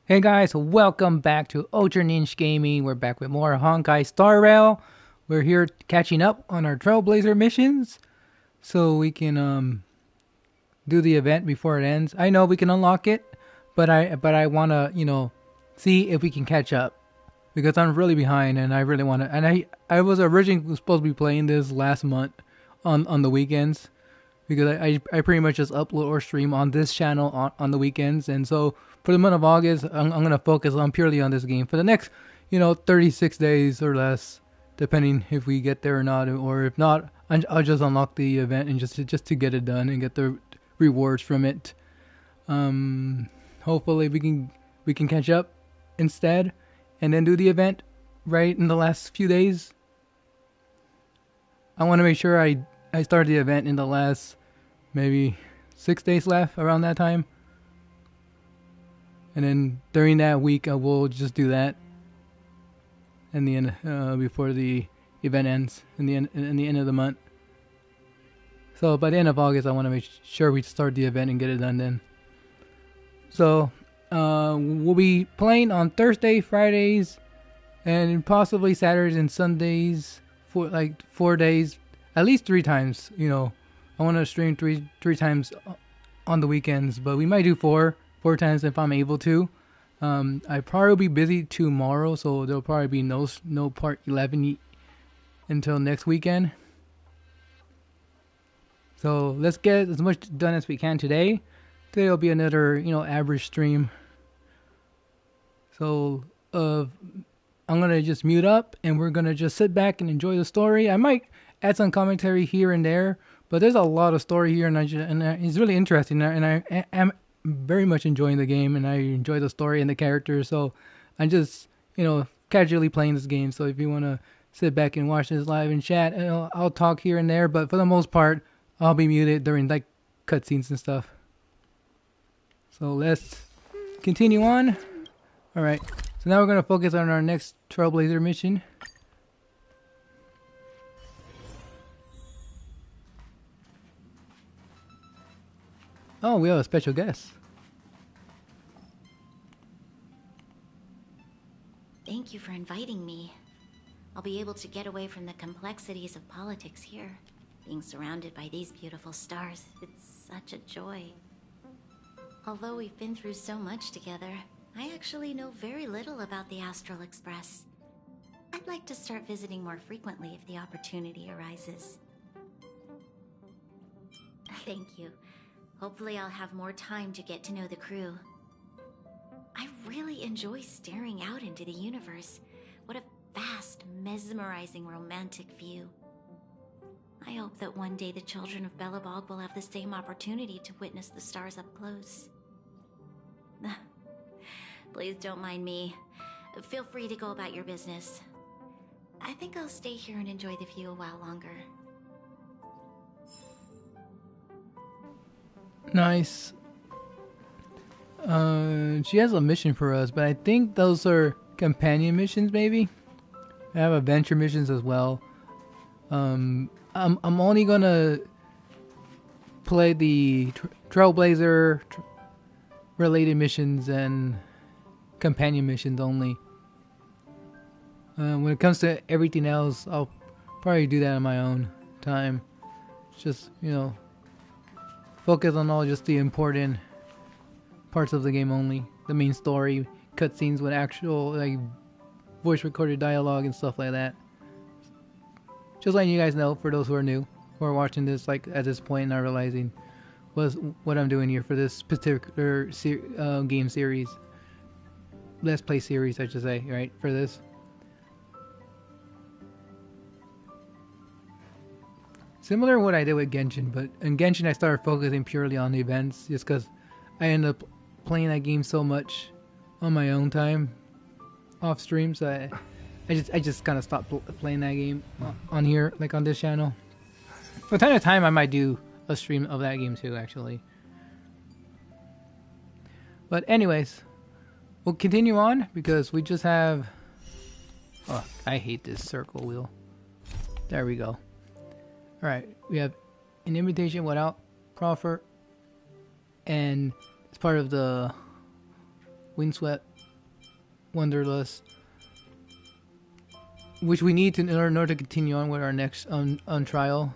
Hey guys, welcome back to Ultra Ninja Gaming. We're back with more Honkai Star Rail. We're here catching up on our Trailblazer missions so we can do the event before it ends. I know we can unlock it, but I want to, see if we can catch up because I'm really behind and I really want to, and I was originally supposed to be playing this last month on the weekends because I pretty much just upload or stream on this channel on the weekends. And so for the month of August, I'm going to focus on purely on this game for the next, 36 days or less, depending if we get there or not. Or if not, I'll just unlock the event and just to get it done and get the rewards from it. Hopefully we can catch up instead and then do the event right in the last few days. I want to make sure I start the event in the last maybe 6 days left around that time. And then during that week, I will just do that. In the end, before the event ends, in the end of the month. So by the end of August, I want to make sure we start the event and get it done then. So we'll be playing on Thursday, Fridays, and possibly Saturdays and Sundays for like 4 days, at least 3 times. I want to stream three times on the weekends, but we might do four times if I'm able to. I probably will be busy tomorrow, so there'll probably be no part 11 until next weekend. So let's get as much done as we can today. Today will be another average stream. So I'm gonna just mute up and we're gonna just sit back and enjoy the story. I might add some commentary here and there, but there's a lot of story here, and it's really interesting, and I am very much enjoying the game, and I enjoy the story and the characters. So I'm just casually playing this game. So if you want to sit back and watch this live and chat, I'll talk here and there, but for the most part I'll be muted during like cutscenes and stuff. So let's continue on. All right, so now we're going to focus on our next Trailblazer mission. Oh, we have a special guest. Thank you for inviting me. I'll be able to get away from the complexities of politics here. Being surrounded by these beautiful stars, it's such a joy. Although we've been through so much together, I actually know very little about the Astral Express. I'd like to start visiting more frequently if the opportunity arises. Thank you. Hopefully I'll have more time to get to know the crew. I really enjoy staring out into the universe. What a vast, mesmerizing, romantic view. I hope that one day the children of Belobog will have the same opportunity to witness the stars up close. Please don't mind me. Feel free to go about your business. I think I'll stay here and enjoy the view a while longer. Nice. She has a mission for us, but I think those are companion missions, maybe. I have adventure missions as well. I'm only gonna play the Trailblazer related missions and companion missions only. When it comes to everything else, I'll probably do that on my own time. Just focus on all just the important parts of the game only. The main story, cutscenes with actual like voice recorded dialogue and stuff like that. Just letting you guys know, for those who are new, who are watching this like at this point and not realizing what I'm doing here for this particular game series. Let's play series, I should say, right? For this. Similar to what I did with Genshin, but in Genshin I started focusing purely on the events just because I ended up playing that game so much on my own time off stream, so I just kind of stopped playing that game on here, like on this channel. From time to time I might do a stream of that game too, actually. But anyways, we'll continue on because we just have... Oh, I hate this circle wheel. There we go. Alright, we have an invitation without proffer, and it's part of the Windswept Wanderlust, which we need to in order to continue on with our next on trial,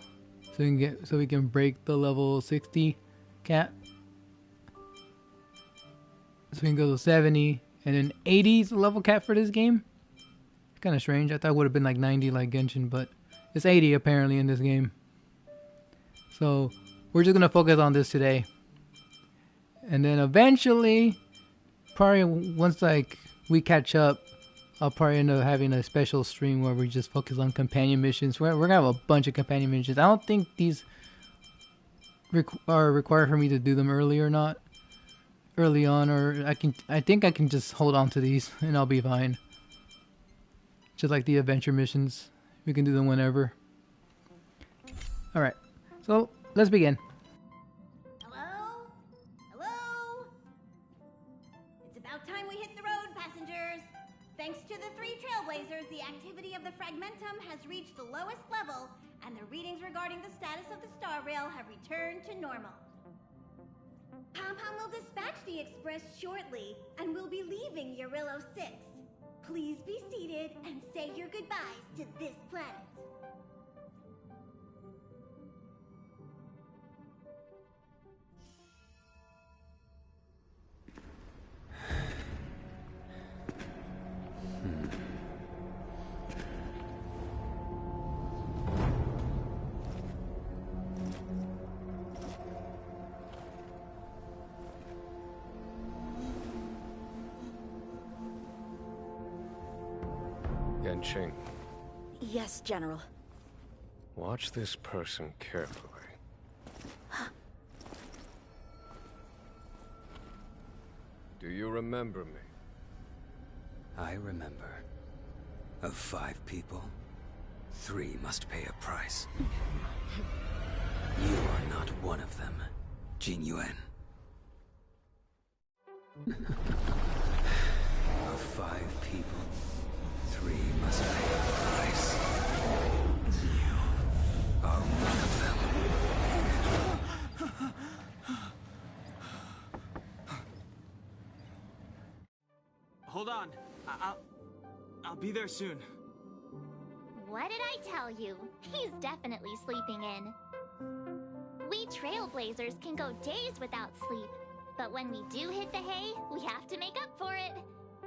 so we can break the level 60 cap. So we can go to 70, and then 80 is the level cap for this game. Kind of strange. I thought it would have been like 90 like Genshin, but it's 80 apparently in this game. So we're just gonna focus on this today, and then eventually, probably once like we catch up, I'll probably end up having a special stream where we just focus on companion missions. We're gonna have a bunch of companion missions. I don't think these are required for me to do them early on, or I think I can just hold on to these and I'll be fine. Just like the adventure missions, we can do them whenever. All right, so let's begin. Hello? Hello? It's about time we hit the road, passengers. Thanks to the 3 Trailblazers, the activity of the Fragmentum has reached the lowest level, and the readings regarding the status of the Star Rail have returned to normal. Pom-Pom will dispatch the express shortly, and we'll be leaving Eurillo 6. Please be seated and say your goodbyes to this planet. Yanqing, Yes, General. watch this person carefully. Do you remember me? I remember. Of 5 people, 3 must pay a price. You are not one of them, Jin Yuan. Of 5 people, 3 must pay a price. You are one of them. Hold on. I'll be there soon. What did I tell you? He's definitely sleeping in. We Trailblazers can go days without sleep, but when we do hit the hay, we have to make up for it.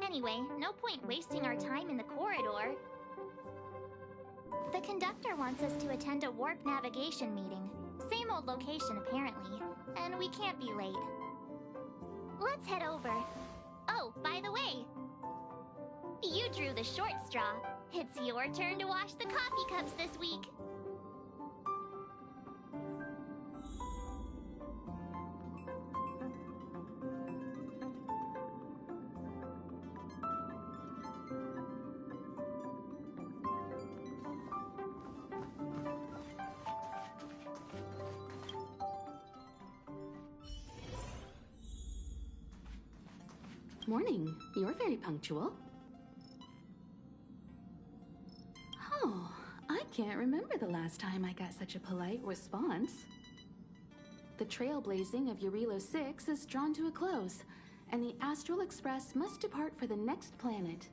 Anyway, no point wasting our time in the corridor. The conductor wants us to attend a warp navigation meeting. Same old location, apparently, and we can't be late. Let's head over. Oh, by the way, you drew the short straw. It's your turn to wash the coffee cups this week. Morning. You're very punctual. Oh, I can't remember the last time I got such a polite response. The trailblazing of Eurillo 6 is drawn to a close, and the Astral Express must depart for the next planet.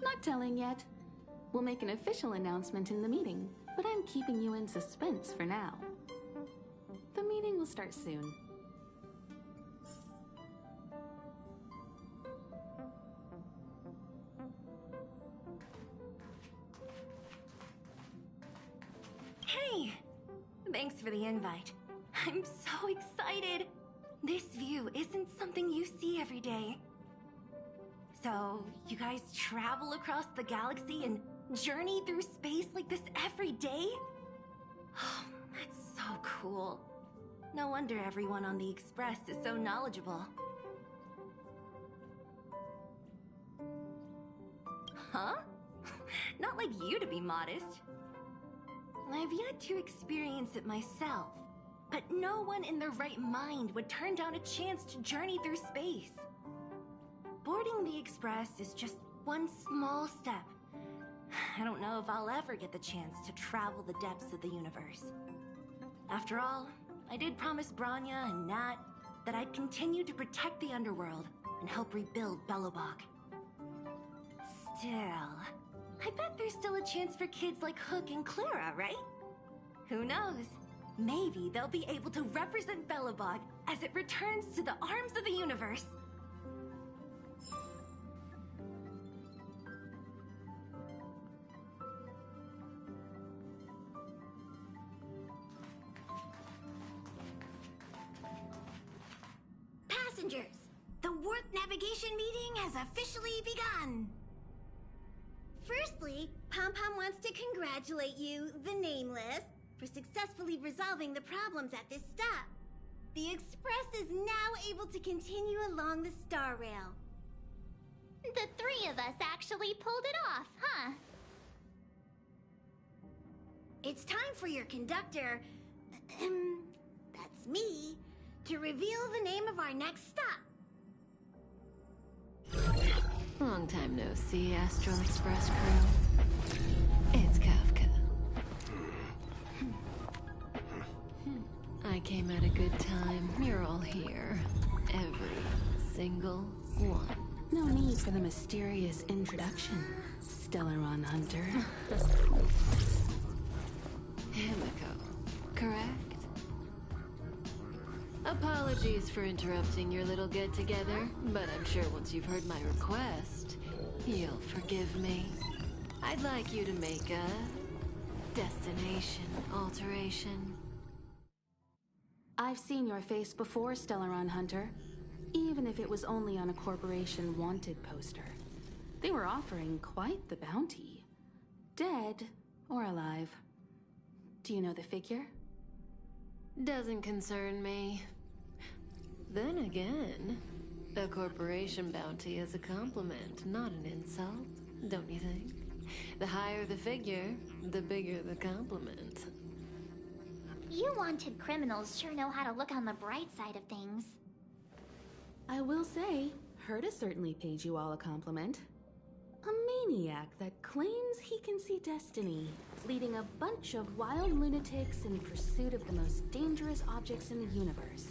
Not telling yet. We'll make an official announcement in the meeting, but I'm keeping you in suspense for now. The meeting will start soon. Hey! Thanks for the invite. I'm so excited! This view isn't something you see every day. So, you guys travel across the galaxy and journey through space like this every day? Oh, that's so cool. No wonder everyone on the Express is so knowledgeable. Huh? Not like you to be modest. I've yet to experience it myself, but no one in their right mind would turn down a chance to journey through space. Boarding the Express is just one small step. I don't know if I'll ever get the chance to travel the depths of the universe. After all, I did promise Branya and Nat that I'd continue to protect the underworld and help rebuild Belobog. Still, I bet there's still a chance for kids like Hook and Clara, right? Who knows? Maybe they'll be able to represent Belobog as it returns to the arms of the universe. Passengers, the warp navigation meeting has officially begun. Firstly, Pom Pom wants to congratulate you, the Nameless, for successfully resolving the problems at this stop. The Express is now able to continue along the Star Rail. The three of us actually pulled it off, huh? It's time for your conductor, that's me, to reveal the name of our next stop. Long time no see, Astral Express crew. It's Kafka. I came at a good time. You're all here. Every single one. No need for the mysterious introduction, Stellaron Hunter. Himiko, correct? Apologies for interrupting your little get-together, but I'm sure once you've heard my request, you'll forgive me. I'd like you to make a destination alteration. I've seen your face before, Stellaron Hunter. Even if it was only on a corporation wanted poster. They were offering quite the bounty. Dead or alive. Do you know the figure? Doesn't concern me. Then again, a corporation bounty is a compliment, not an insult, don't you think? The higher the figure, the bigger the compliment. You wanted criminals sure know how to look on the bright side of things. I will say, Herta certainly paid you all a compliment. A maniac that claims he can see destiny, leading a bunch of wild lunatics in pursuit of the most dangerous objects in the universe.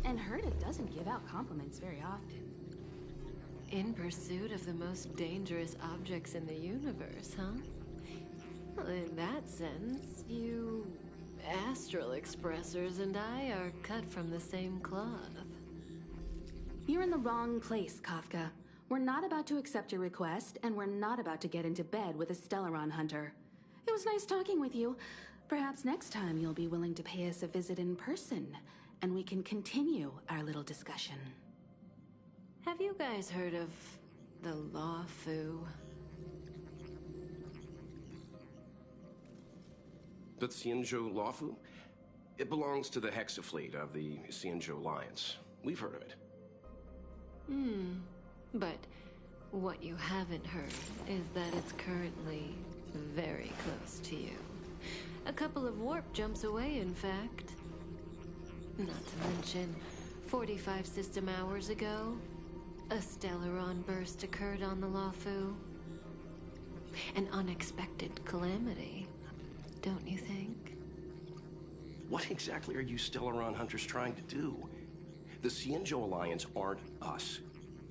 And Herta doesn't give out compliments very often. In pursuit of the most dangerous objects in the universe, huh? Well, in that sense, you Astral Expressers and I are cut from the same cloth. You're in the wrong place, Kafka. We're not about to accept your request, and we're not about to get into bed with a Stellaron Hunter. It was nice talking with you. Perhaps next time you'll be willing to pay us a visit in person, and we can continue our little discussion. Have you guys heard of the Law Fu? The Xianzhou Lawfu? It belongs to the Hexafleet of the Xianzhou Alliance. We've heard of it. But what you haven't heard is that it's currently very close to you. A couple of warp jumps away, in fact. Not to mention, 45 system hours ago, a Stellaron burst occurred on the Lawfu. An unexpected calamity, don't you think? What exactly are you Stellaron Hunters trying to do? The Xianzhou Alliance aren't us.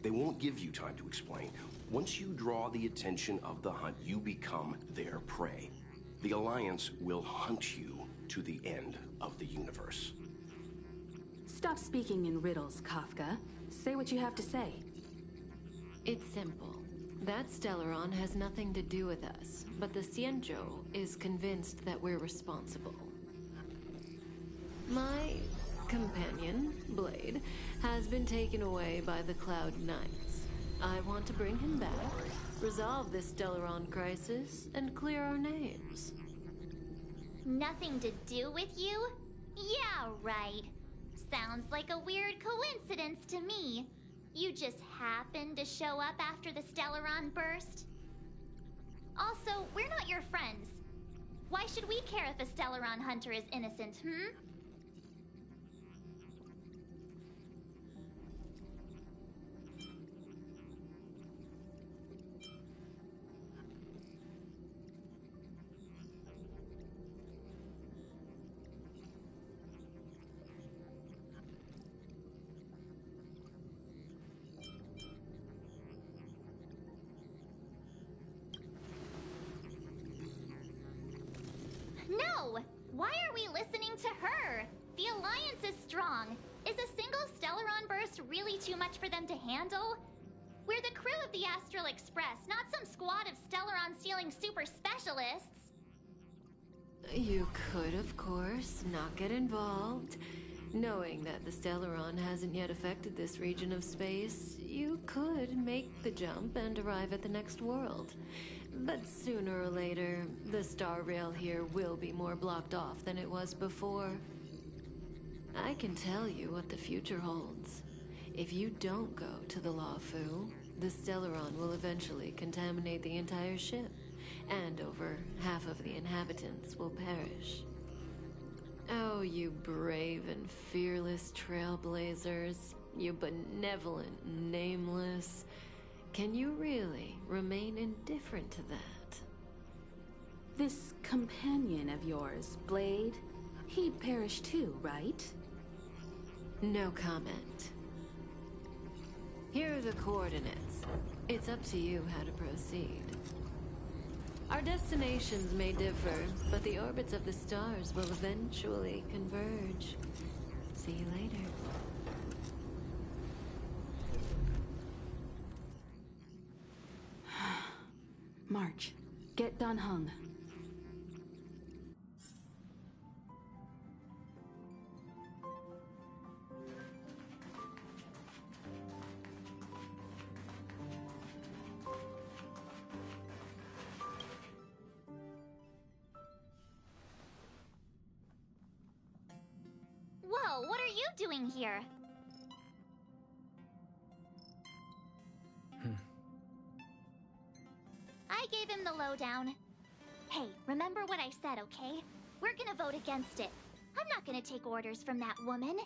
They won't give you time to explain. Once you draw the attention of the hunt, you become their prey. The Alliance will hunt you to the end of the universe. Stop speaking in riddles, Kafka. Say what you have to say. It's simple. That Stellaron has nothing to do with us, but the Xianzhou is convinced that we're responsible. My companion, Blade, has been taken away by the Cloud Knights. I want to bring him back, resolve this Stellaron crisis, and clear our names. Nothing to do with you? Yeah, right. Sounds like a weird coincidence to me. You just happened to show up after the Stellaron burst? Also, we're not your friends. Why should we care if a Stellaron Hunter is innocent, No! Why are we listening to her? The Alliance is strong. Is a single Stellaron burst really too much for them to handle? We're the crew of the Astral Express, not some squad of Stellaron-stealing super specialists. You could, of course, not get involved. Knowing that the Stellaron hasn't yet affected this region of space, you could make the jump and arrive at the next world. But sooner or later, the Star Rail here will be more blocked off than it was before. I can tell you what the future holds. If you don't go to the Lafu, the Stellaron will eventually contaminate the entire ship, and over half of the inhabitants will perish. Oh, you brave and fearless Trailblazers, you benevolent nameless. Can you really remain indifferent to that? This companion of yours, Blade, he'd perish too, right? No comment. Here are the coordinates. It's up to you how to proceed. Our destinations may differ, but the orbits of the stars will eventually converge. See you later. March, get Dan Heng. Whoa, what are you doing here? I gave him the lowdown. Hey, remember what I said, okay? We're gonna vote against it. I'm not gonna take orders from that woman.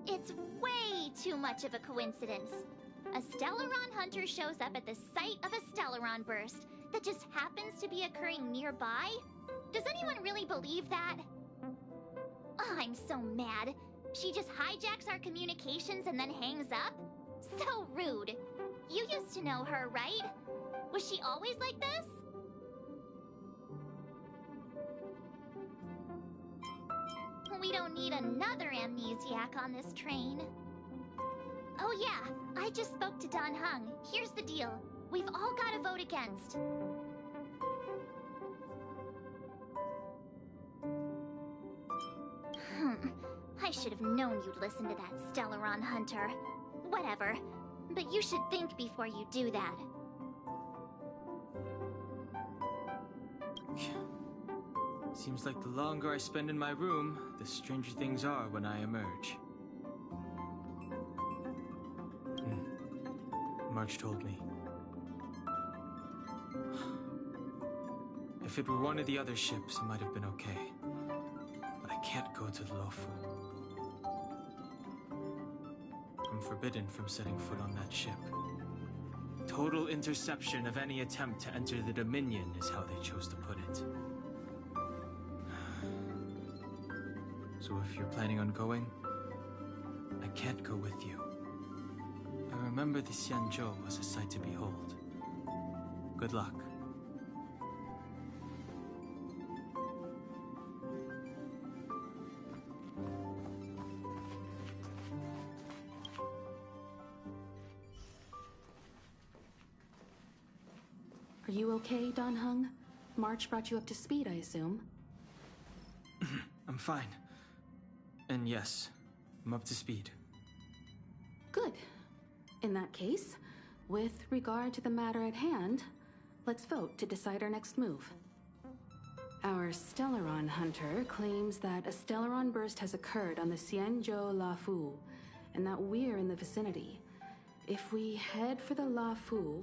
It's way too much of a coincidence. A Stellaron hunter shows up at the site of a Stellaron burst that just happens to be occurring nearby? Does anyone really believe that? Oh, I'm so mad. She just hijacks our communications and then hangs up? So rude. You used to know her, right? Was she always like this? We don't need another amnesiac on this train. Oh yeah, I just spoke to Dan Heng. Here's the deal. We've all got to vote against. I should have known you'd listen to that Stellaron hunter. Whatever. But you should think before you do that. Seems like the longer I spend in my room, the stranger things are when I emerge. March told me. If it were one of the other ships, it might have been okay. But I can't go to the Lofu. I'm forbidden from setting foot on that ship. Total interception of any attempt to enter the Dominion is how they chose to put it. So if you're planning on going, I can't go with you. I remember the Xianzhou was a sight to behold. Good luck. Are you okay, Dan Heng? March brought you up to speed, I assume? I'm fine. And yes, I'm up to speed. Good. In that case, with regard to the matter at hand, let's vote to decide our next move. Our Stellaron hunter claims that a Stellaron burst has occurred on the Xianzhou Lafu, and that we're in the vicinity. If we head for the Lafu,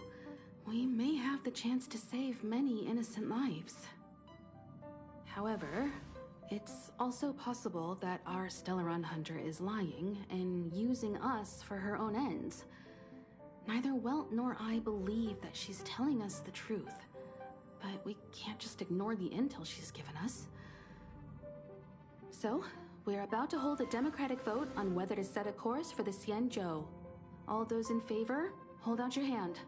we may have the chance to save many innocent lives. However, it's also possible that our Stellaron hunter is lying and using us for her own ends. Neither Welt nor I believe that she's telling us the truth, but we can't just ignore the intel she's given us. So, we're about to hold a democratic vote on whether to set a course for the Xianzhou. All those in favor, hold out your hand.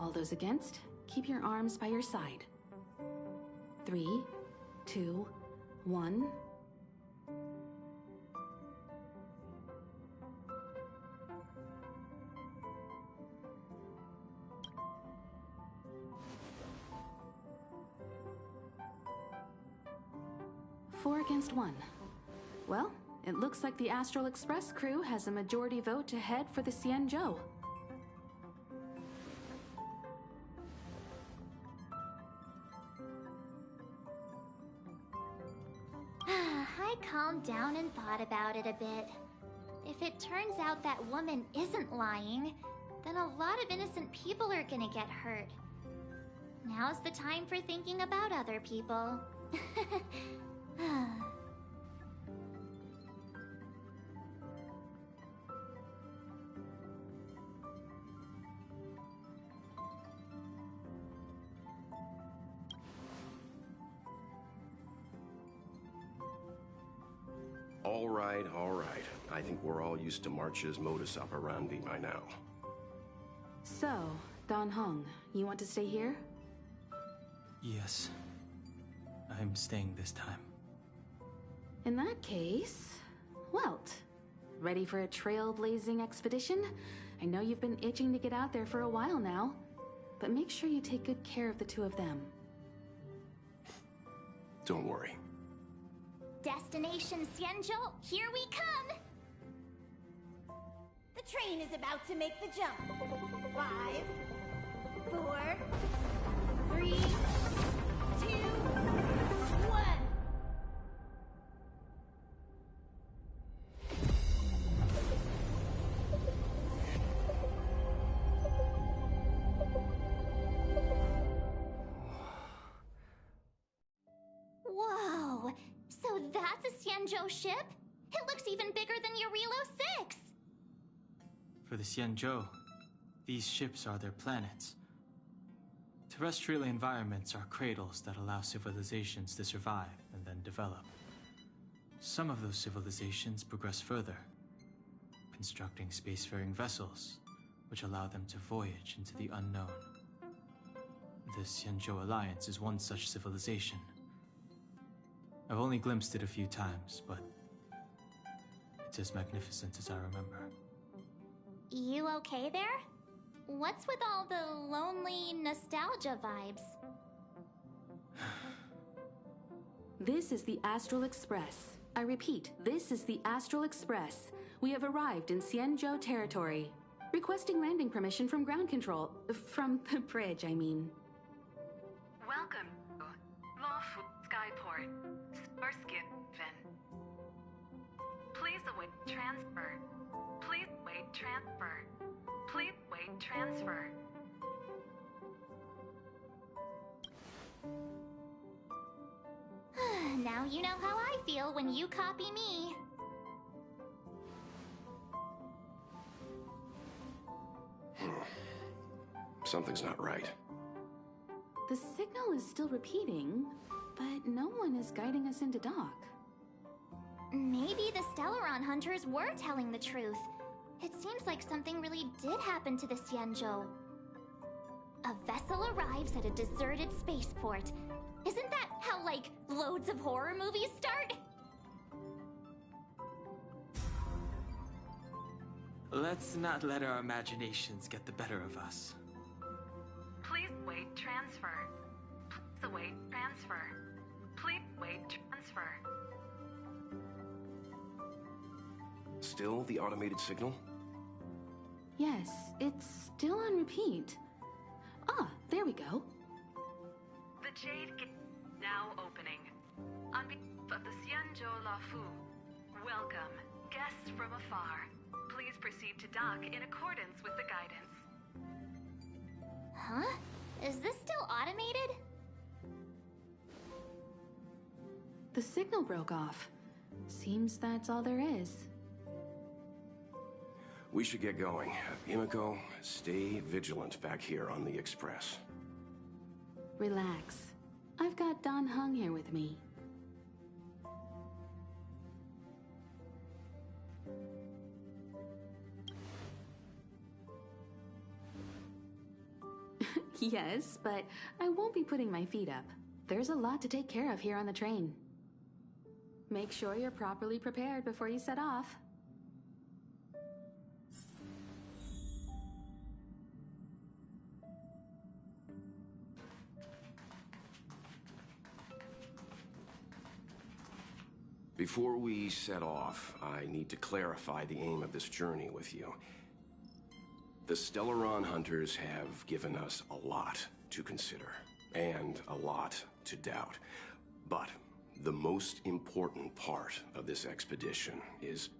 All those against, keep your arms by your side. 3, 2, 1. Four against 1. Well, it looks like the Astral Express crew has a majority vote to head for the Xianzhou. I calmed down and thought about it a bit. If it turns out that woman isn't lying, then a lot of innocent people are gonna get hurt. Now's the time for thinking about other people. All right, all right. I think we're all used to March's modus operandi by now. So, Don Hong, you want to stay here? Yes. I'm staying this time. In that case, Welt, ready for a trailblazing expedition? I know you've been itching to get out there for a while now, but make sure you take good care of the two of them. Don't worry. Destination Xianzhou, here we come! The train is about to make the jump. 5, 4, 3, 2, 1. Whoa! So that's a Xianzhou ship? It looks even bigger than Eurilo 6! For the Xianzhou, these ships are their planets. Terrestrial environments are cradles that allow civilizations to survive and then develop. Some of those civilizations progress further, constructing spacefaring vessels, which allow them to voyage into the unknown. The Xianzhou Alliance is one such civilization. I've only glimpsed it a few times, but it's as magnificent as I remember. You okay there? What's with all the lonely nostalgia vibes? This is the Astral Express. I repeat, this is the Astral Express. We have arrived in Xianzhou territory. Requesting landing permission from ground control. From the bridge, I mean. Welcome to Lawful Skyport, Starskin Ven. Please await transfer. Please wait transfer. Please wait transfer. Now you know how I feel when you copy me. Something's not right. The signal is still repeating, but no one is guiding us into dock. Maybe the Stellaron hunters were telling the truth. It seems like something really did happen to the Xianzhou. A vessel arrives at a deserted spaceport. Isn't that how, like, loads of horror movies start? Let's not let our imaginations get the better of us. Please wait transfer. Please await transfer. Please wait transfer. Still the automated signal? Yes, it's still on repeat. Ah, there we go. The Jade Gate now opening. On behalf of the Xianzhou Lafu, welcome, guests from afar. Please proceed to dock in accordance with the guidance. Huh? Is this still automated? The signal broke off. Seems that's all there is. We should get going. Himiko, stay vigilant back here on the Express. Relax. I've got Don Hung here with me. Yes, but I won't be putting my feet up. There's a lot to take care of here on the train. Make sure you're properly prepared before you set off. Before we set off, I need to clarify the aim of this journey with you. The Stellaron hunters have given us a lot to consider, and a lot to doubt. But the most important part of this expedition is...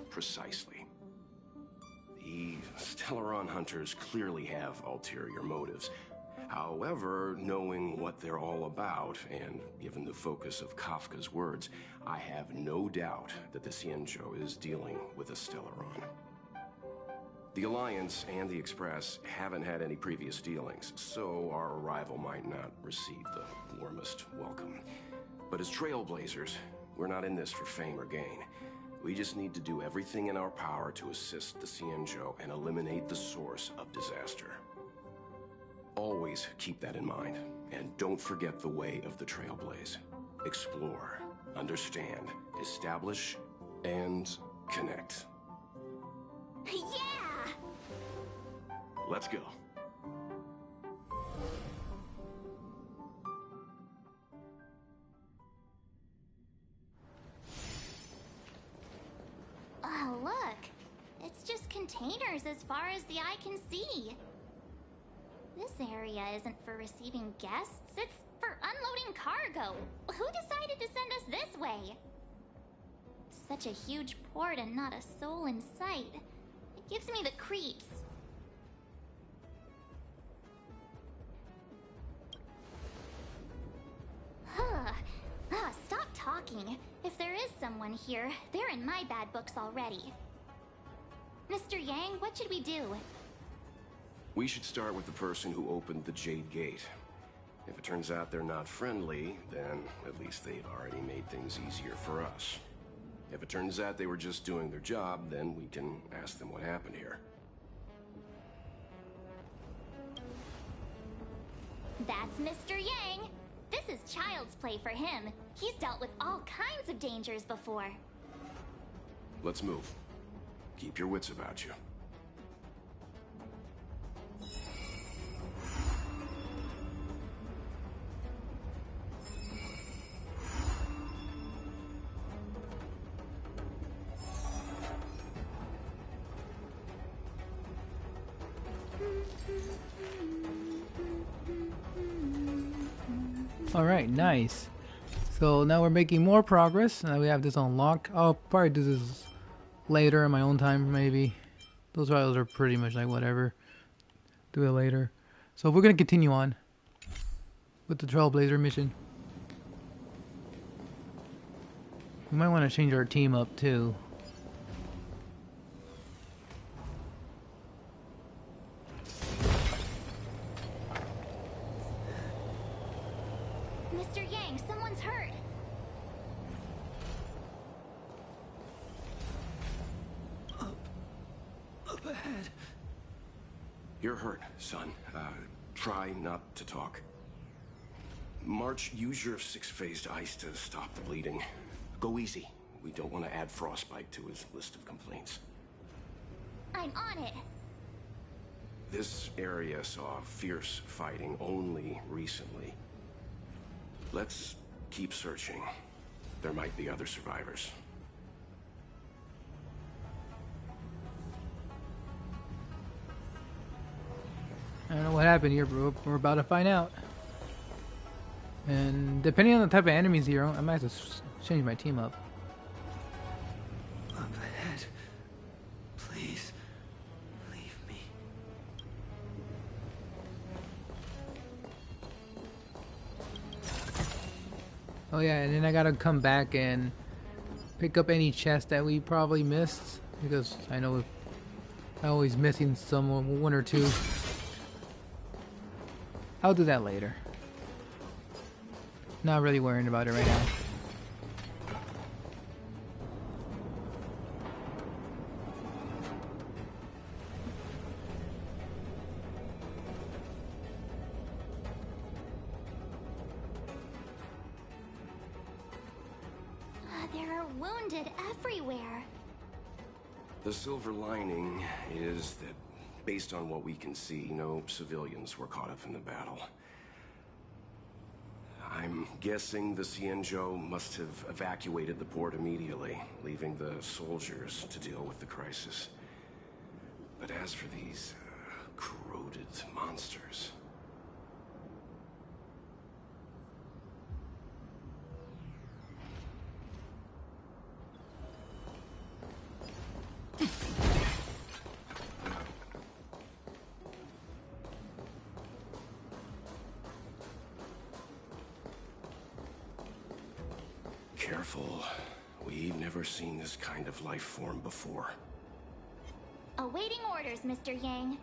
precisely. The Stellaron hunters clearly have ulterior motives. However, knowing what they're all about, and given the focus of Kafka's words, I have no doubt that the Xianzhou is dealing with a Stellaron. The Alliance and the Express haven't had any previous dealings, so our arrival might not receive the warmest welcome. But as Trailblazers, we're not in this for fame or gain. We just need to do everything in our power to assist the Xianzhou and eliminate the source of disaster. Always keep that in mind, and don't forget the way of the Trailblaze. Explore, understand, establish, and connect. Yeah! Let's go. Oh, look. It's just containers as far as the eye can see. This area isn't for receiving guests, it's for unloading cargo. Who decided to send us this way? Such a huge port and not a soul in sight. It gives me the creeps. Stop talking. If there is someone here, they're in my bad books already. Mr. Yang, what should we do? We should start with the person who opened the Jade Gate. If it turns out they're not friendly, then at least they've already made things easier for us. If it turns out they were just doing their job, then we can ask them what happened here. That's Mr. Yang. This is child's play for him. He's dealt with all kinds of dangers before. Let's move. Keep your wits about you. Alright, nice. So now we're making more progress. Now we have this unlocked. I'll probably do this later in my own time, maybe. Those trials are pretty much like whatever. Do it later. So we're going to continue on with the Trailblazer mission. We might want to change our team up too. Mr. Yang, someone's hurt. Up ahead. You're hurt, son. Try not to talk. March, use your 6-phased ice to stop the bleeding. Go easy. We don't want to add frostbite to his list of complaints. I'm on it. This area saw fierce fighting only recently. Let's keep searching. There might be other survivors. I don't know what happened here, bro. We're about to find out. And depending on the type of enemies here, I might have to change my team up. Up ahead. Please. Leave me. Oh yeah, and then I gotta come back and pick up any chest that we probably missed, because I know I'm always missing one or two. I'll do that later. Not really worrying about it right now. There are wounded everywhere. The silver lining is that, based on what we can see, no civilians were caught up in the battle. I'm guessing the Cienjo must have evacuated the port immediately, leaving the soldiers to deal with the crisis. But as for these corroded monsters... Careful. We've never seen this kind of life form before. Awaiting orders, Mr. Yang.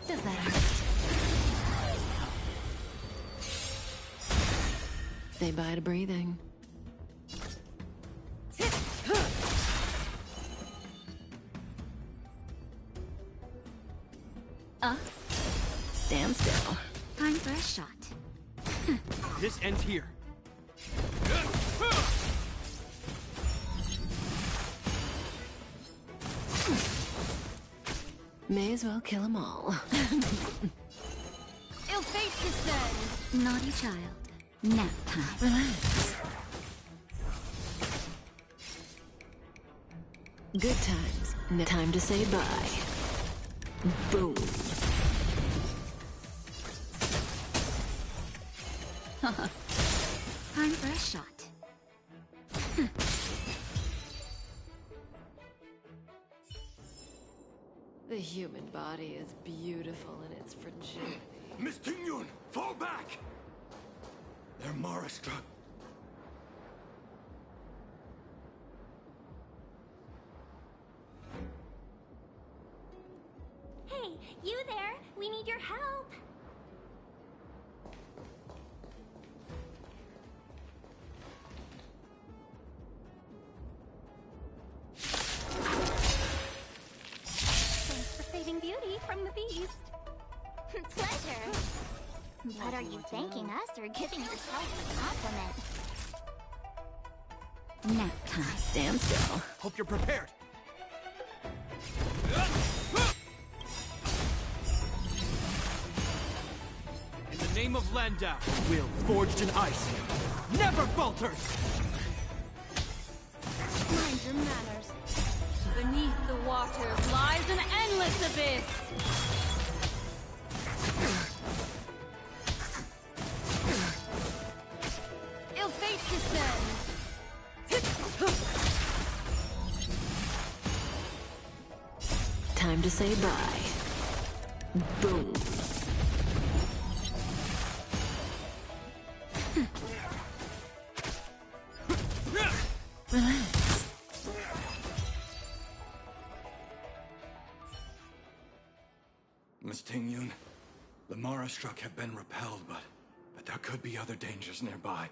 Does that hurt? Say bye to breathing. Stand still. Time for a shot. This ends here. May as well kill them all. Ill fate descend. Naughty child. Nap time. Relax. Good times. Time to say bye. Boom. Time for a shot. The human body is beautiful in its fragility. Miss Tingyun, fall back! They're Mara struck. Hey, you there? We need your help. Thanks for saving Beauty from the beast. Pleasure. But are you thanking us or giving yourself a compliment? Nap time. Stand still. Hope you're prepared. In the name of Landau, will forged in ice never falters. Mind your manners. Beneath the waters lies an endless abyss. Ill fate descends. Time to say bye. Boom. Relax. Miss Tingyun, the Mara struck have been repelled, but there could be other dangers nearby.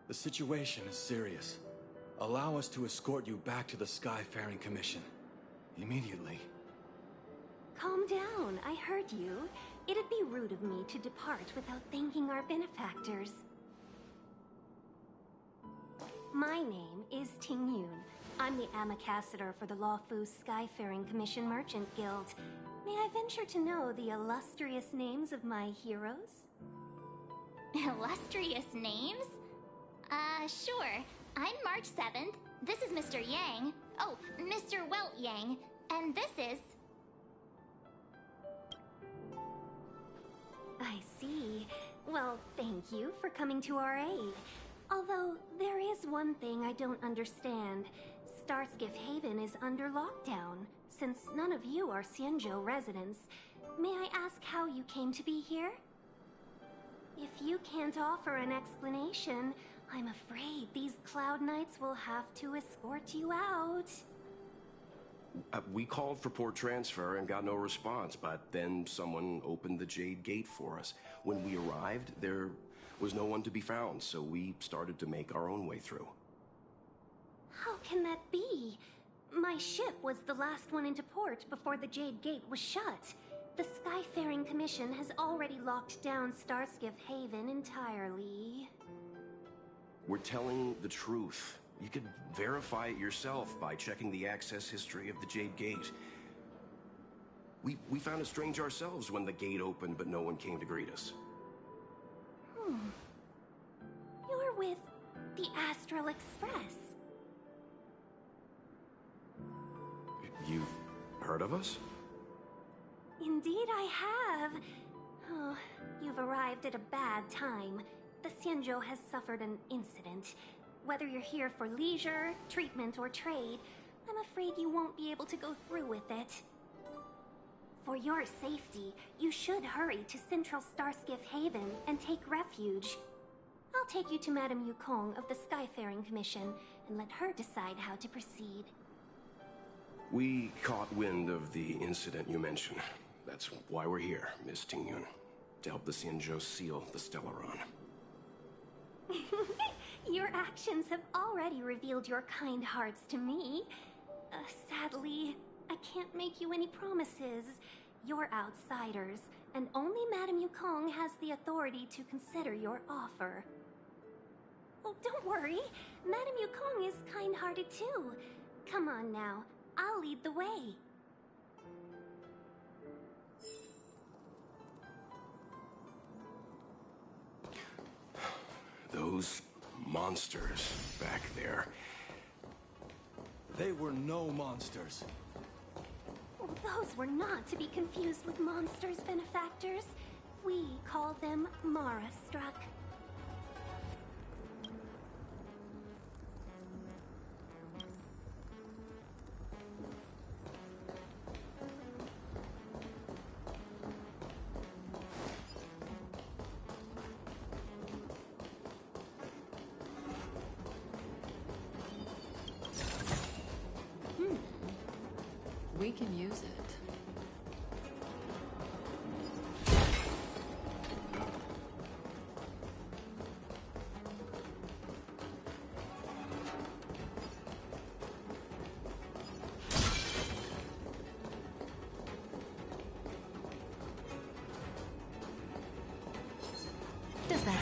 The situation is serious. Allow us to escort you back to the Skyfaring Commission. Immediately. Calm down. I heard you. It'd be rude rude of me to depart without thanking our benefactors. My name is Ting Yun. I'm the ambassador for the Lawfu Skyfaring Commission Merchant Guild. May I venture to know the illustrious names of my heroes? Illustrious names? Sure. I'm March 7th. This is Mr. Yang. Oh, Mr. Welt Yang. And this is... I see. Well, thank you for coming to our aid. Although, there is one thing I don't understand. Starskiff Haven is under lockdown. Since none of you are Xianzhou residents, may I ask how you came to be here? If you can't offer an explanation, I'm afraid these Cloud Knights will have to escort you out. We called for port transfer and got no response, but then someone opened the Jade Gate for us. When we arrived, there was no one to be found, so we started to make our own way through. How can that be? My ship was the last one into port before the Jade Gate was shut. The Skyfaring Commission has already locked down Starskiff Haven entirely. We're telling the truth. You could verify it yourself by checking the access history of the Jade Gate. We found it strange ourselves when the gate opened, but no one came to greet us. You're with the Astral Express. You've heard of us? Indeed I have. Oh, you've arrived at a bad time. The Xianzhou has suffered an incident. Whether you're here for leisure, treatment, or trade, I'm afraid you won't be able to go through with it. For your safety, you should hurry to Central Starskiff Haven and take refuge. I'll take you to Madame Yukong of the Skyfaring Commission and let her decide how to proceed. We caught wind of the incident you mentioned. That's why we're here, Miss Ting Yun. To help the Xianzhou seal the Stellaron. Your actions have already revealed your kind hearts to me. Sadly, I can't make you any promises. You're outsiders, and only Madame Yukong has the authority to consider your offer. Oh, don't worry. Madame Yukong is kind-hearted too. Come on now, I'll lead the way. Those monsters back there. They were no monsters. Those were not to be confused with monsters, benefactors. We call them Mara-struck. We can use it. Does that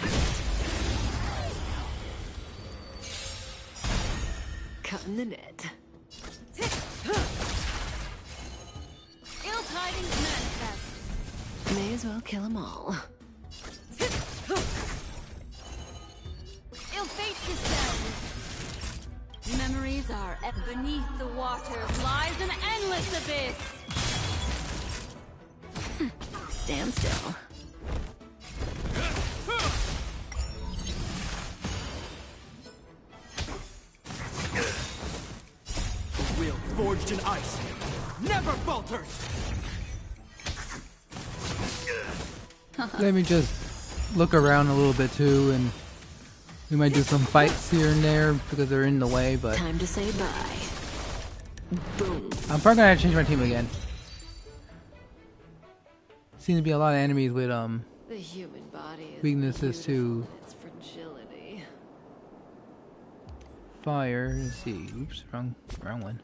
Cutting the net. Ill tidings manifest. May as well kill them all. Ill fate descends. Memories are beneath the water lies an endless abyss. Stand still. The will forged in ice never falters. Let me just look around a little bit too, and we might do some fights here and there because they're in the way, but Time to say bye. Boom. I'm probably gonna have to change my team again. Seems to be a lot of enemies with The human body is weaknesses to its fragility. fire. Let's see. Oops, wrong one.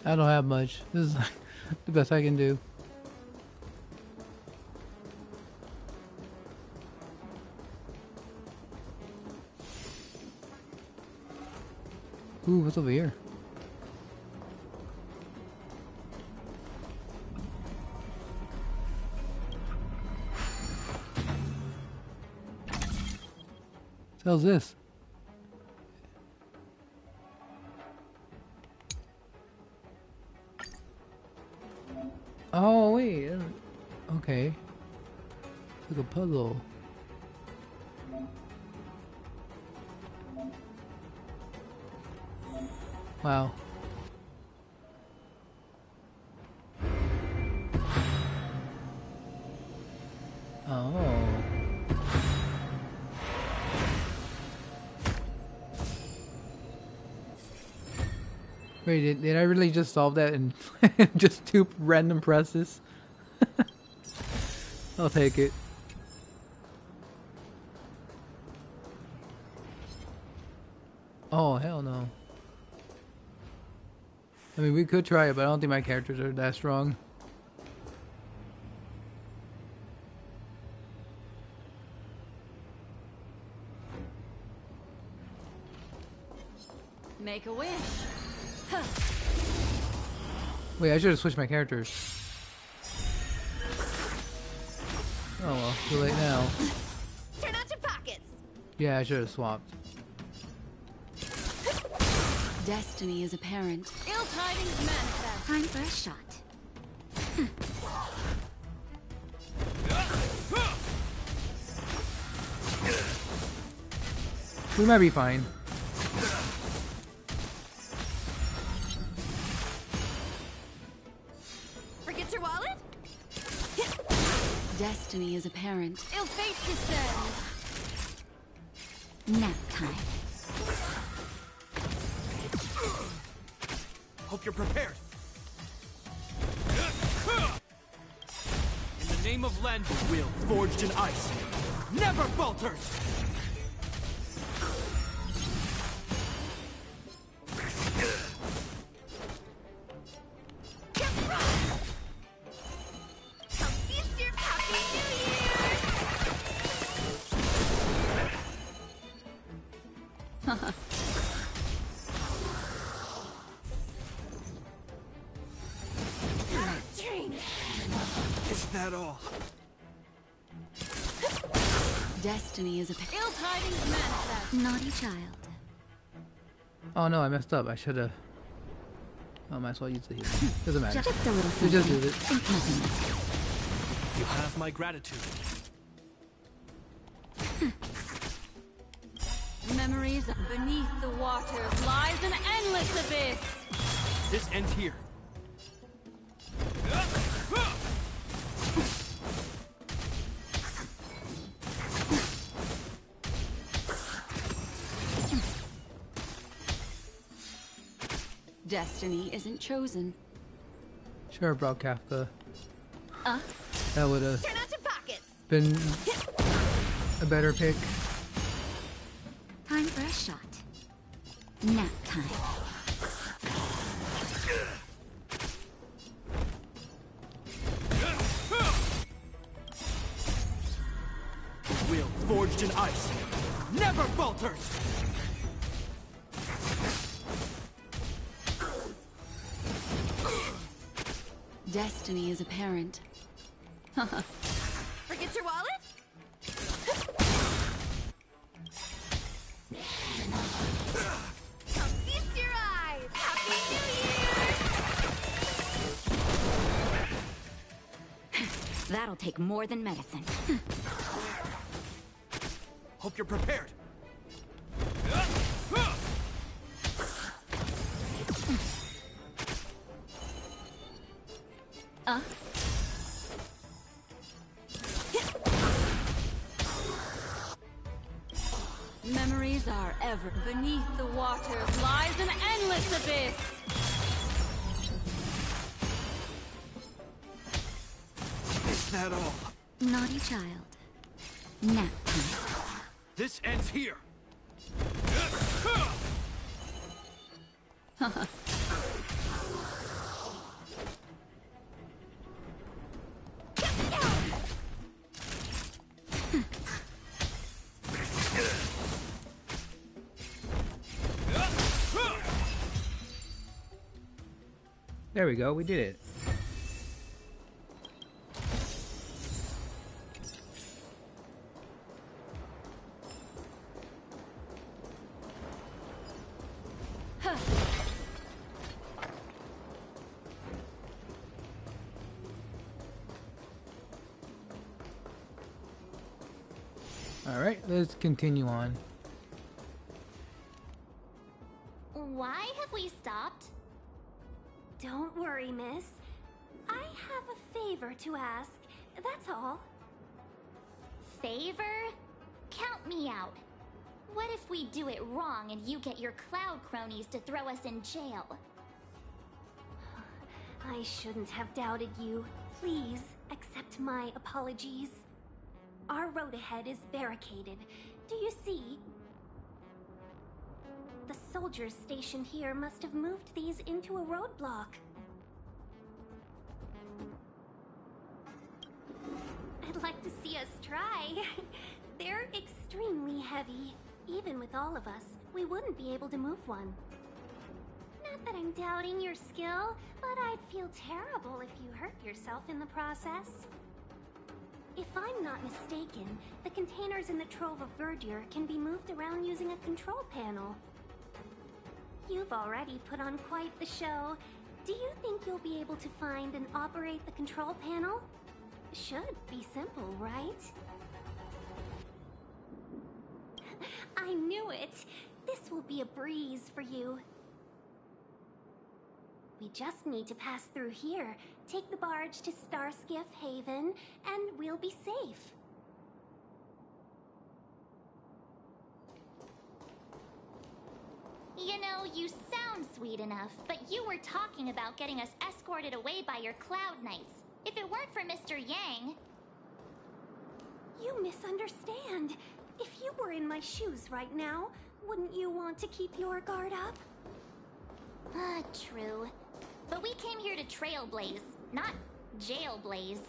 I don't have much. This is the best I can do. Ooh, what's over here? What the hell's this? Oh wait, okay. It's like a puzzle. Wow. Oh. Wait, did I really just solve that in just 2 random presses? I'll take it. Oh, hell no. I mean, we could try it, but I don't think my characters are that strong. Make a wish. Huh. Wait, I should have switched my characters. Oh well, too late now. Turn out your pockets. Yeah, I should have swapped. Destiny is apparent. Ill tidings manifest. Time for a shot. We might be fine. Forget your wallet? Destiny is apparent. Ill fate descends. Nap time. Hope you're prepared. In the name of Len, will forged in ice never falters. Is that all? Destiny is apparent. Ill tidings manifest. Naughty child. Oh no, I messed up. I should have. Oh, might as well use the healing. Doesn't matter. Just a little We just something. did it. Think nothing of it. You have my gratitude. Memories beneath the water lies an endless abyss. This ends here. Destiny isn't chosen. Sure, brought Kafka. Uh? That would have Turn out your pockets. been a better pick. Time for a shot. Nap time. Will forged in ice never falters. Destiny is apparent. Forget your wallet? Come feast your eyes. Happy New Year! That'll take more than medicine. Hope you're prepared. Memories are ever beneath the water lies an endless abyss. Is that all? Naughty child. Nap time. This ends here. There we go, we did it. Alright, let's continue on. Why have we stopped? Don't worry, miss. I have a favor to ask, that's all. Favor? Count me out. What if we do it wrong and you get your cloud cronies to throw us in jail? I shouldn't have doubted you. Please, accept my apologies. Our road ahead is barricaded. Do you see? The soldiers stationed here must have moved these into a roadblock. I'd like to see us try. They're extremely heavy. Even with all of us, we wouldn't be able to move one. Not that I'm doubting your skill, but I'd feel terrible if you hurt yourself in the process. If I'm not mistaken, the containers in the Trove of Verdure can be moved around using a control panel. You've already put on quite the show. Do you think you'll be able to find and operate the control panel? Should be simple, right? I knew it! This will be a breeze for you. We just need to pass through here, take the barge to Starskiff Haven, and we'll be safe. You know, you sound sweet enough, but you were talking about getting us escorted away by your Cloud Knights. If it weren't for Mr. Yang... You misunderstand. If you were in my shoes right now, wouldn't you want to keep your guard up? Ah, true. But we came here to Trailblaze, not Jailblaze.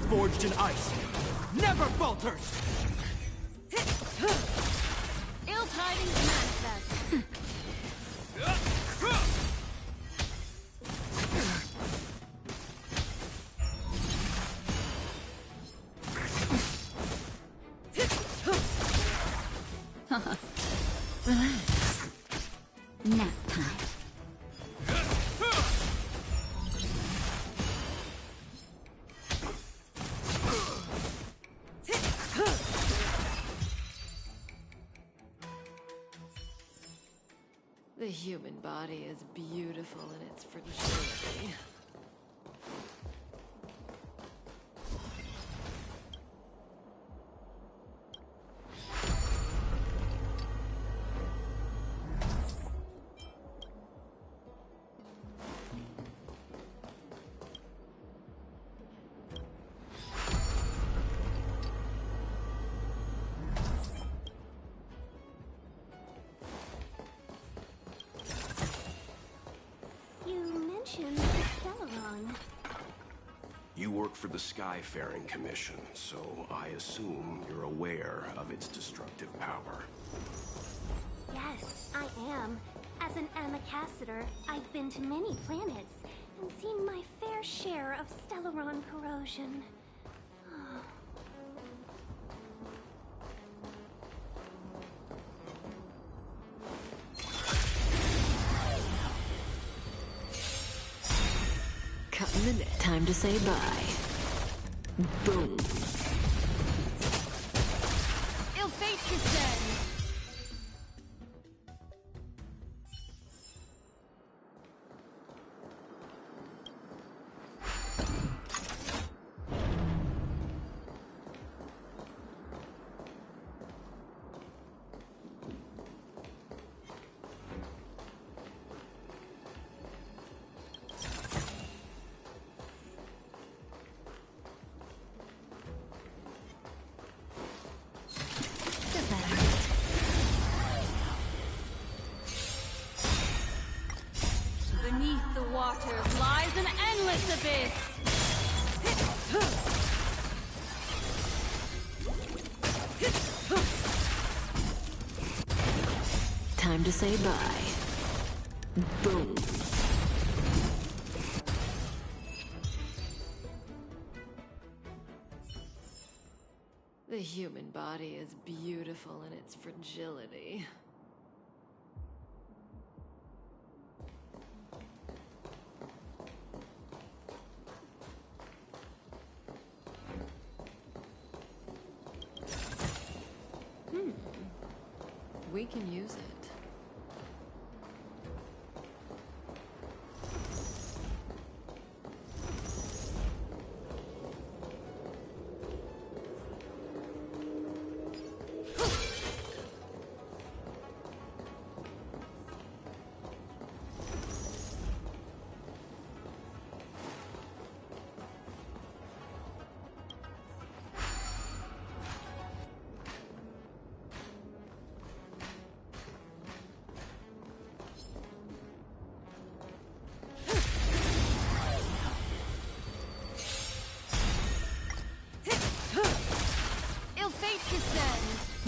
Forged in ice, never falters! Ill tidings manifest. Relax. Nap time. The human body is beautiful in its fragility. You work for the Skyfaring Commission, so I assume you're aware of its destructive power. Yes, I am. As an Amicassator, I've been to many planets and seen my fair share of Stellaron corrosion. Cut in the net. Time to say bye. Boom. Ill fate descends. waters lies an endless abyss! Time to say bye. Boom. The human body is beautiful in its fragility. We can use it.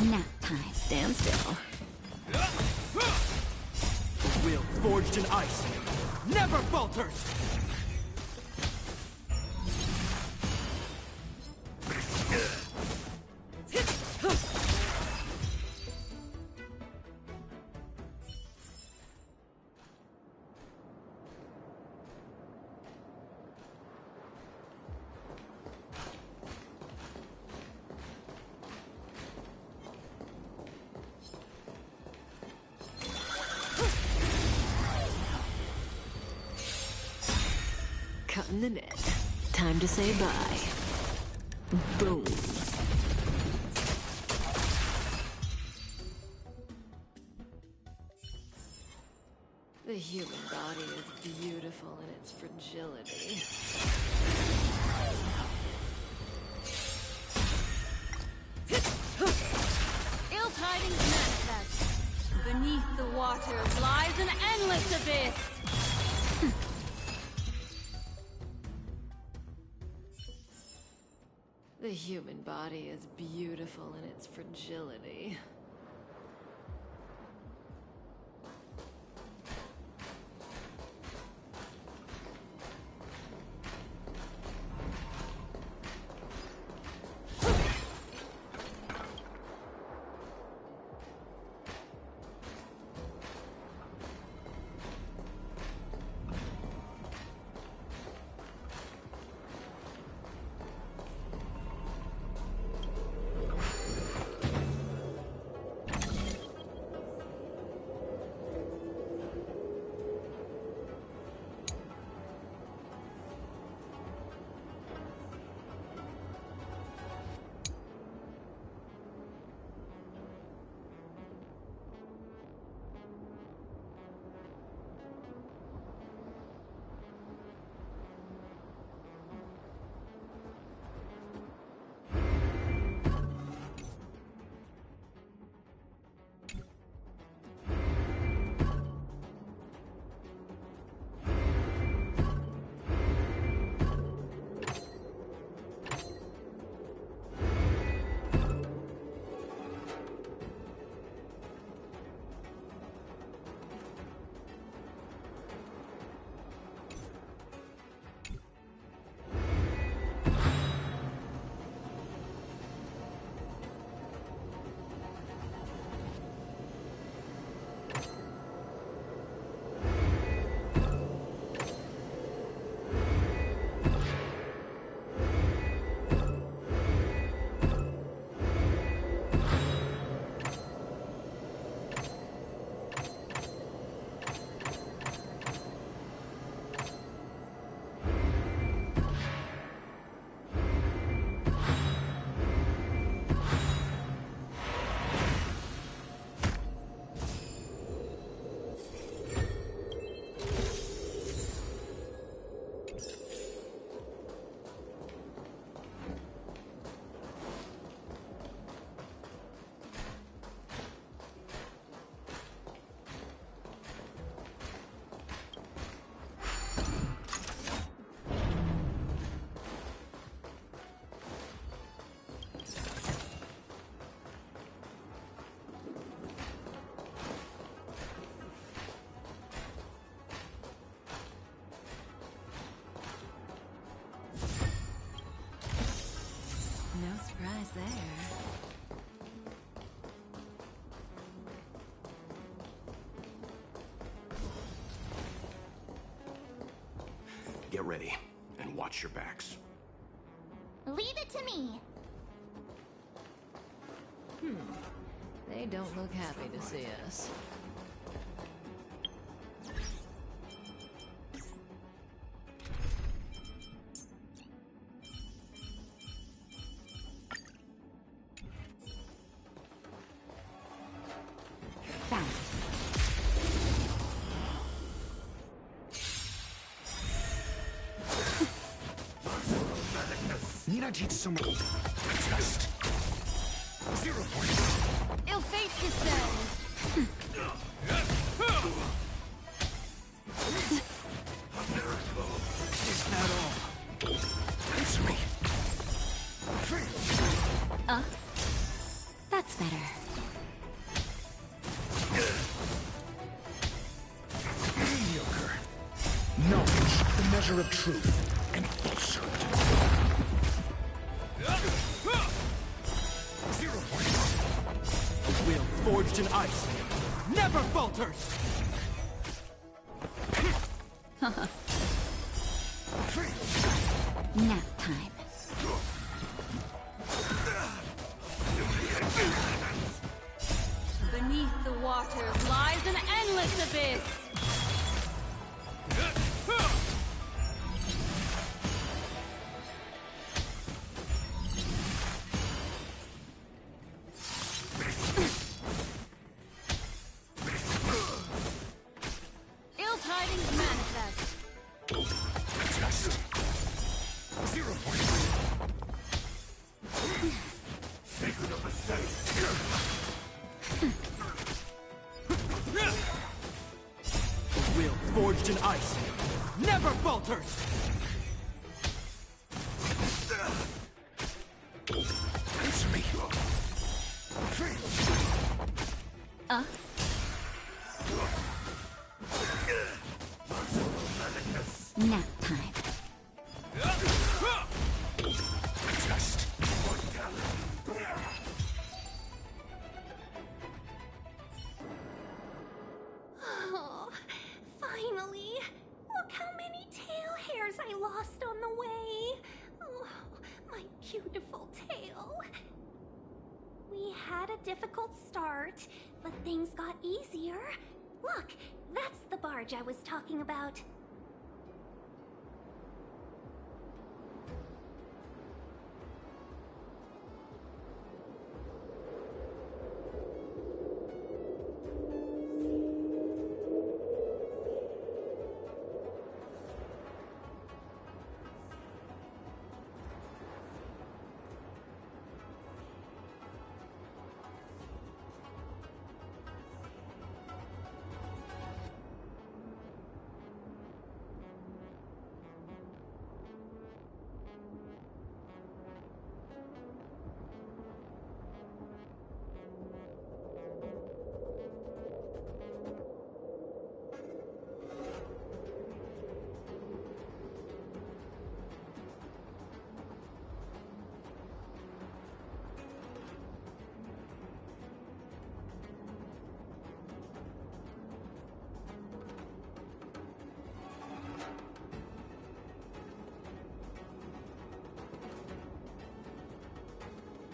Nap time. Stand still. The will forged in ice never falters! Cutting the net. Time to say bye. Boom. The human body is beautiful in its fragility. Ill tidings manifest. Beneath the waters lies an endless abyss! The human body is beautiful in its fragility. Get ready, and watch your backs. Leave it to me. They don't look happy to see us. Need I teach someone? Test. 0 points. Ill fate descends. Is that all? Answer me. That's better. Mediocre. Knowledge, the measure of truth and falsehood. 0 points. A will forged in ice never falters! Nap time. Beneath the waters lies an endless abyss. Ill tidings manifest. Test. 0 points. Sacred of the A will forged in ice never falters! Answer me. Nap time. Test. Oh, finally! Look how many tail hairs I lost on the way! Oh, my beautiful tail! We had a difficult start, but things got easier. Look, that's the barge I was talking about.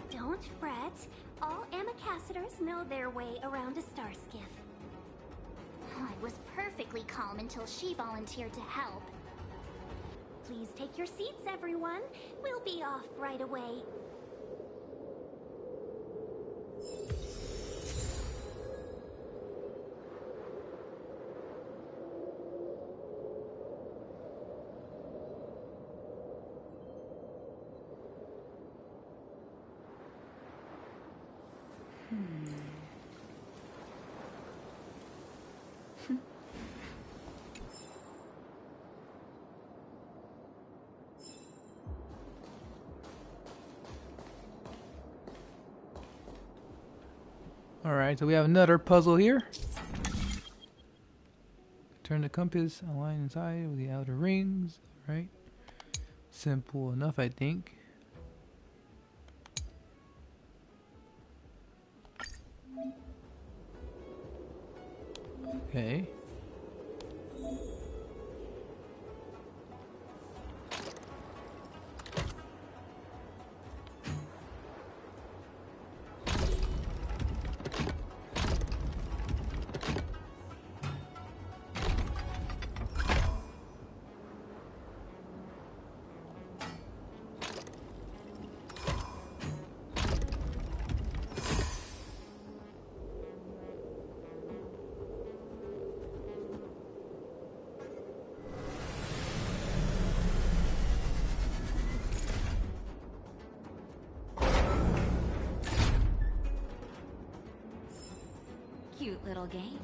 Don't fret. All ambassadors know their way around a star skiff. I was perfectly calm until she volunteered to help. Please take your seats, everyone. We'll be off right away. Alright, so we have another puzzle here. Turn the compass, align inside with the outer rings. Right? Simple enough, I think. Okay. cute little game.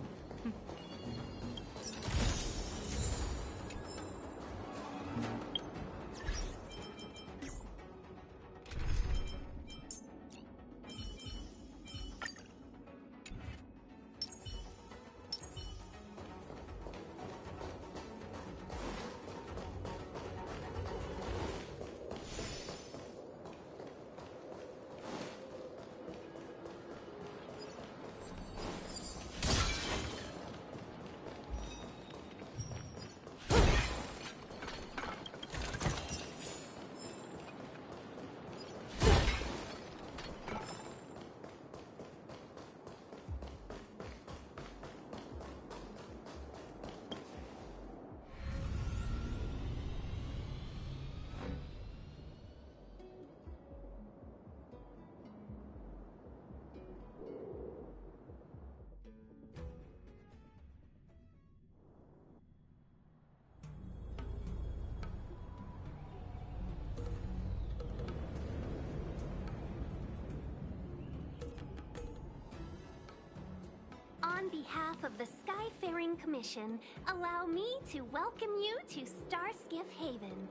On behalf of the Skyfaring Commission, allow me to welcome you to Starskiff Haven.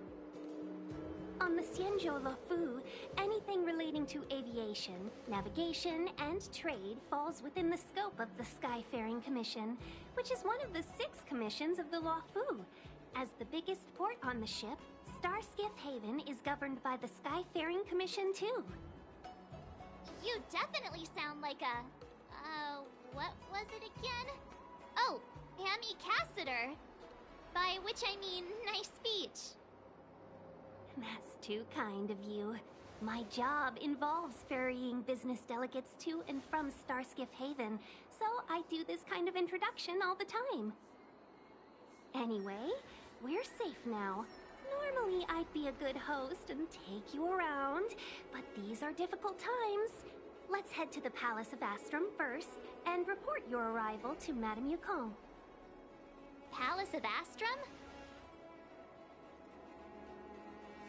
On the Xianzhou Luofu, anything relating to aviation, navigation, and trade falls within the scope of the Skyfaring Commission, which is one of the 6 commissions of the Luofu. As the biggest port on the ship, Starskiff Haven is governed by the Skyfaring Commission too. You definitely sound like a... what was it again? Oh, Amy Cassiter. By which I mean, nice speech. That's too kind of you. My job involves ferrying business delegates to and from Starskiff Haven, so I do this kind of introduction all the time. Anyway, we're safe now. Normally I'd be a good host and take you around, but these are difficult times. Let's head to the Palace of Astrum first and report your arrival to Madame Yukong. Palace of Astrum?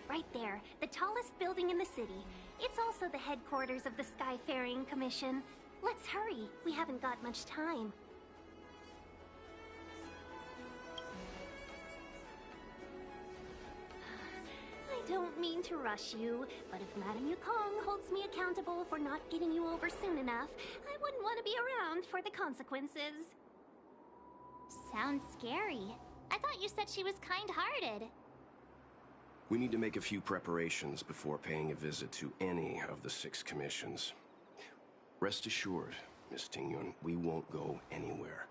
Right there, the tallest building in the city. It's also the headquarters of the Skyfaring Commission. Let's hurry, we haven't got much time. I don't mean to rush you, but if Madame Yukong holds me accountable for not getting you over soon enough, I wouldn't want to be around for the consequences. Sounds scary. I thought you said she was kind-hearted. We need to make a few preparations before paying a visit to any of the 6 commissions. Rest assured, Miss Tingyun, we won't go anywhere.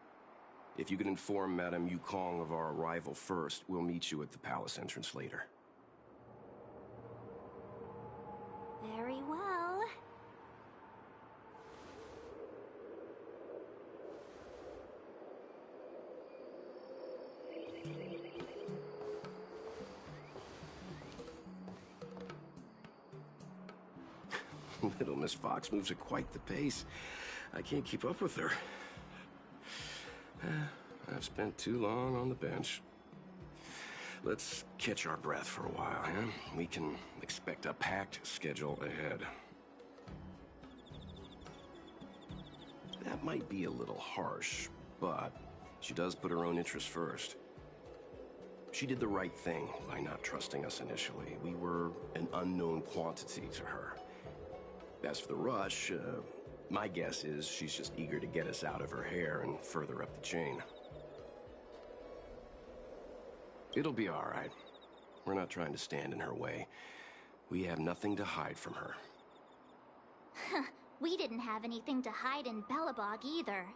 If you can inform Madame Yukong of our arrival first, we'll meet you at the palace entrance later. Very well. Little Miss Fox moves at quite the pace. I can't keep up with her. I've spent too long on the bench. Let's catch our breath for a while, huh? We can expect a packed schedule ahead. That might be a little harsh, but she does put her own interests first. She did the right thing by not trusting us initially. We were an unknown quantity to her. As for the rush, my guess is she's just eager to get us out of her hair and further up the chain. It'll be all right. We're not trying to stand in her way. We have nothing to hide from her. We didn't have anything to hide in Belobog either.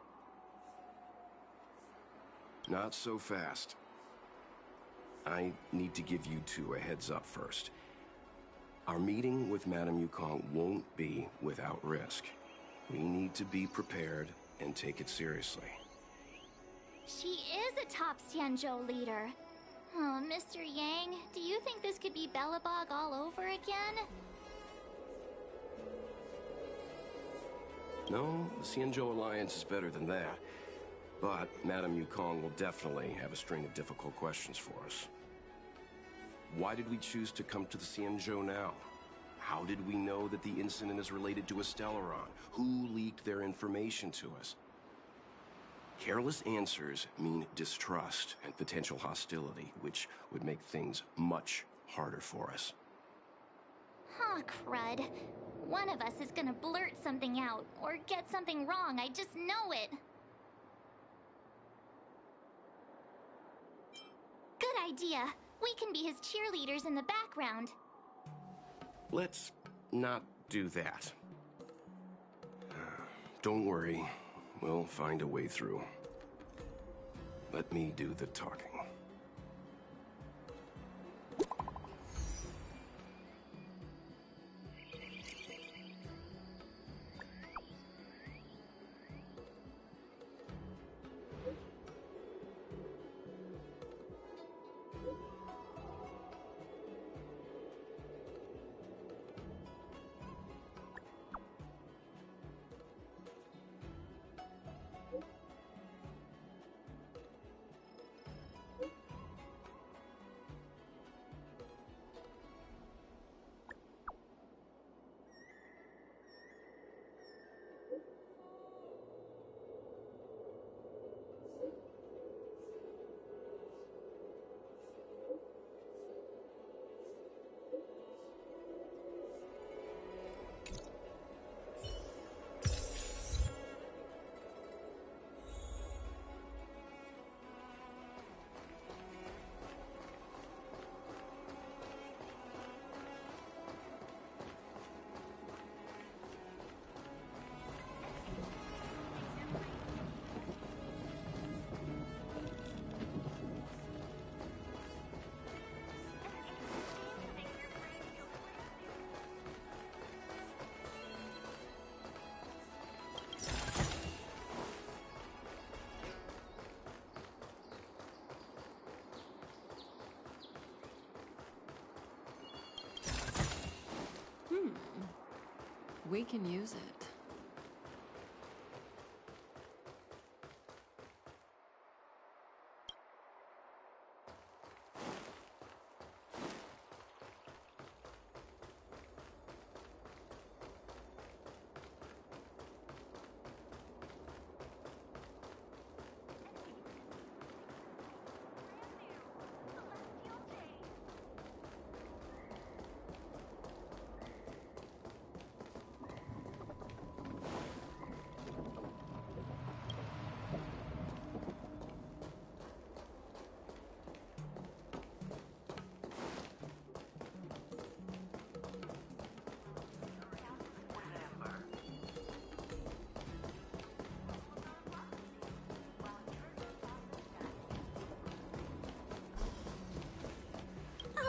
Not so fast. I need to give you 2 a heads up first. Our meeting with Madame Yukong won't be without risk. We need to be prepared and take it seriously. She is a top Xianzhou leader. Oh, Mr. Yang, do you think this could be Belobog all over again? No, the Xianzhou Alliance is better than that. But Madame Yukong will definitely have a string of difficult questions for us. Why did we choose to come to the Xianzhou now? How did we know that the incident is related to a Stellaron? Who leaked their information to us? Careless answers mean distrust and potential hostility, which would make things much harder for us. Huh, crud. One of us is gonna blurt something out, or get something wrong, I just know it. Good idea. We can be his cheerleaders in the background. Let's not do that. Don't worry, we'll find a way through. Let me do the talking. We can use it.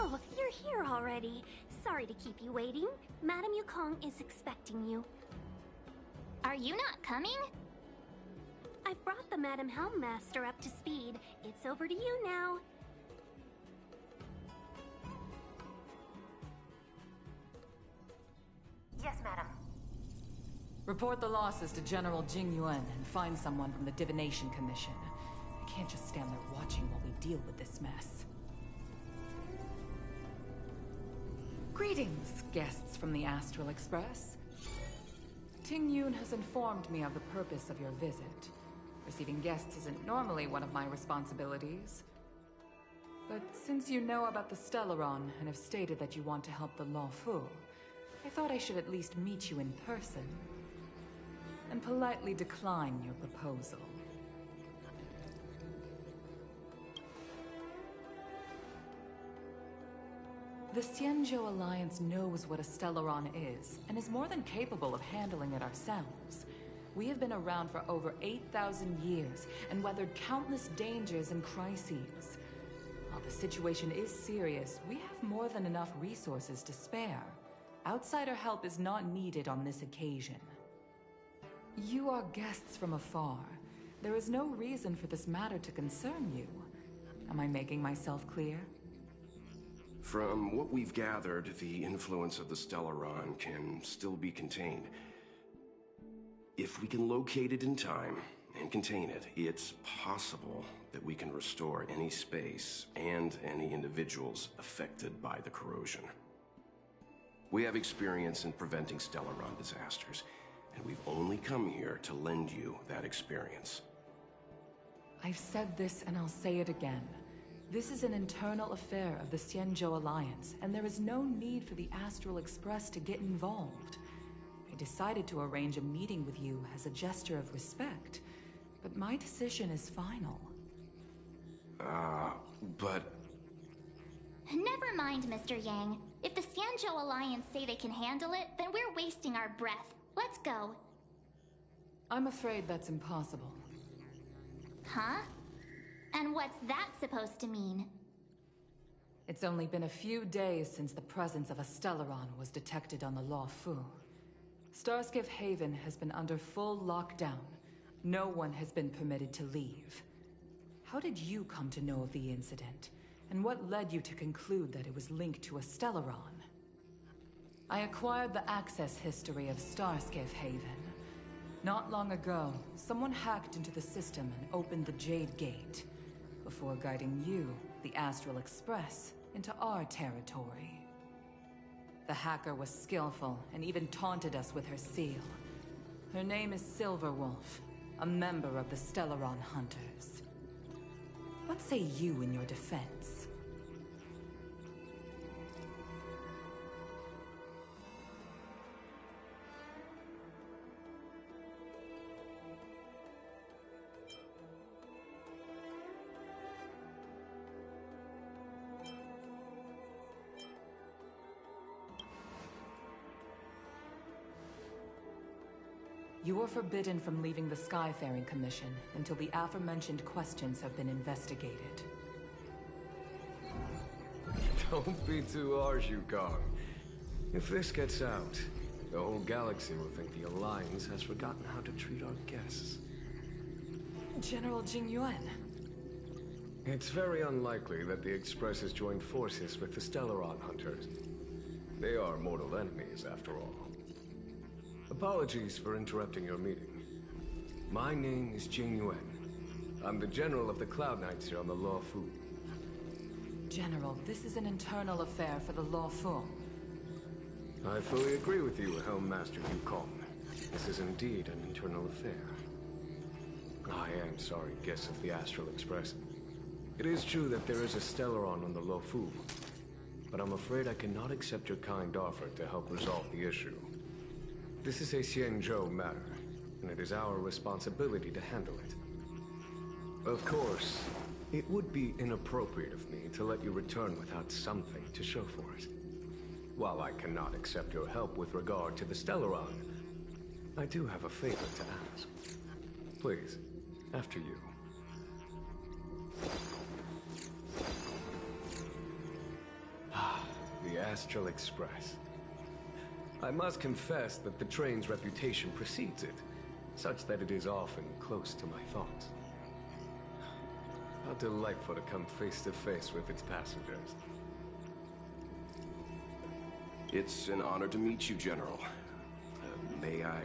Oh, you're here already. Sorry to keep you waiting. Madame Yukong is expecting you. Are you not coming? I've brought the Madame Helmmaster up to speed. It's over to you now. Yes, madam. Report the losses to General Jing Yuan and find someone from the Divination Commission. I can't just stand there watching while we deal with this mess. Greetings, guests from the Astral Express. Ting Yun has informed me of the purpose of your visit. Receiving guests isn't normally one of my responsibilities. But since you know about the Stellaron and have stated that you want to help the Lawfu, I thought I should at least meet you in person and politely decline your proposal. The Xianzhou Alliance knows what a Stellaron is, and is more than capable of handling it ourselves. We have been around for over 8,000 years, and weathered countless dangers and crises. While the situation is serious, we have more than enough resources to spare. Outsider help is not needed on this occasion. You are guests from afar. There is no reason for this matter to concern you. Am I making myself clear? From what we've gathered, the influence of the Stellaron can still be contained. If we can locate it in time and contain it, it's possible that we can restore any space and any individuals affected by the corrosion. We have experience in preventing Stellaron disasters, and we've only come here to lend you that experience. I've said this and I'll say it again. This is an internal affair of the Xianzhou Alliance, and there is no need for the Astral Express to get involved. I decided to arrange a meeting with you as a gesture of respect, but my decision is final. But... Never mind, Mr. Yang. If the Xianzhou Alliance say they can handle it, then we're wasting our breath. Let's go. I'm afraid that's impossible. Huh? And what's that supposed to mean? It's only been a few days since the presence of a Stellaron was detected on the Luofu. Starskiff Haven has been under full lockdown. No one has been permitted to leave. How did you come to know of the incident? And what led you to conclude that it was linked to a Stellaron? I acquired the access history of Starskiff Haven. Not long ago, someone hacked into the system and opened the Jade Gate, before guiding you, the Astral Express, into our territory. The hacker was skillful and even taunted us with her seal. Her name is Silverwolf, a member of the Stellaron Hunters. What say you in your defense? You are forbidden from leaving the Skyfaring Commission until the aforementioned questions have been investigated. Don't be too harsh, Yukong. If this gets out, the whole galaxy will think the Alliance has forgotten how to treat our guests. General Jingyuan. It's very unlikely that the Express has joined forces with the Stellaron Hunters. They are mortal enemies, after all. Apologies for interrupting your meeting. My name is Jingyuan. I'm the General of the Cloud Knights here on the Luofu. General, this is an internal affair for the Luofu. I fully agree with you, Helm Master Yukong. This is indeed an internal affair. I am sorry, guests of the Astral Express. It is true that there is a Stellaron on the Luofu, but I'm afraid I cannot accept your kind offer to help resolve the issue. This is a Xianzhou matter, and it is our responsibility to handle it. Of course, it would be inappropriate of me to let you return without something to show for it. While I cannot accept your help with regard to the Stellaron, I do have a favor to ask. Please, after you. The Astral Express. I must confess that the train's reputation precedes it, such that it is often close to my thoughts. How delightful to come face to face with its passengers. It's an honor to meet you, General. May I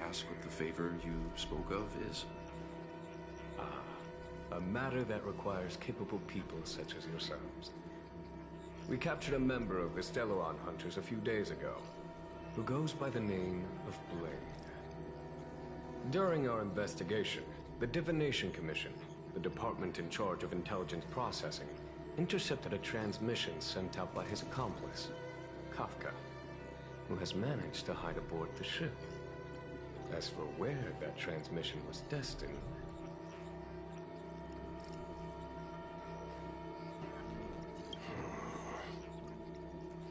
ask what the favor you spoke of is? A matter that requires capable people such as yourselves. We captured a member of the Stellaron Hunters a few days ago, who goes by the name of Blade. During our investigation, the Divination Commission, the department in charge of intelligence processing, intercepted a transmission sent out by his accomplice, Kafka, who has managed to hide aboard the ship. As for where that transmission was destined,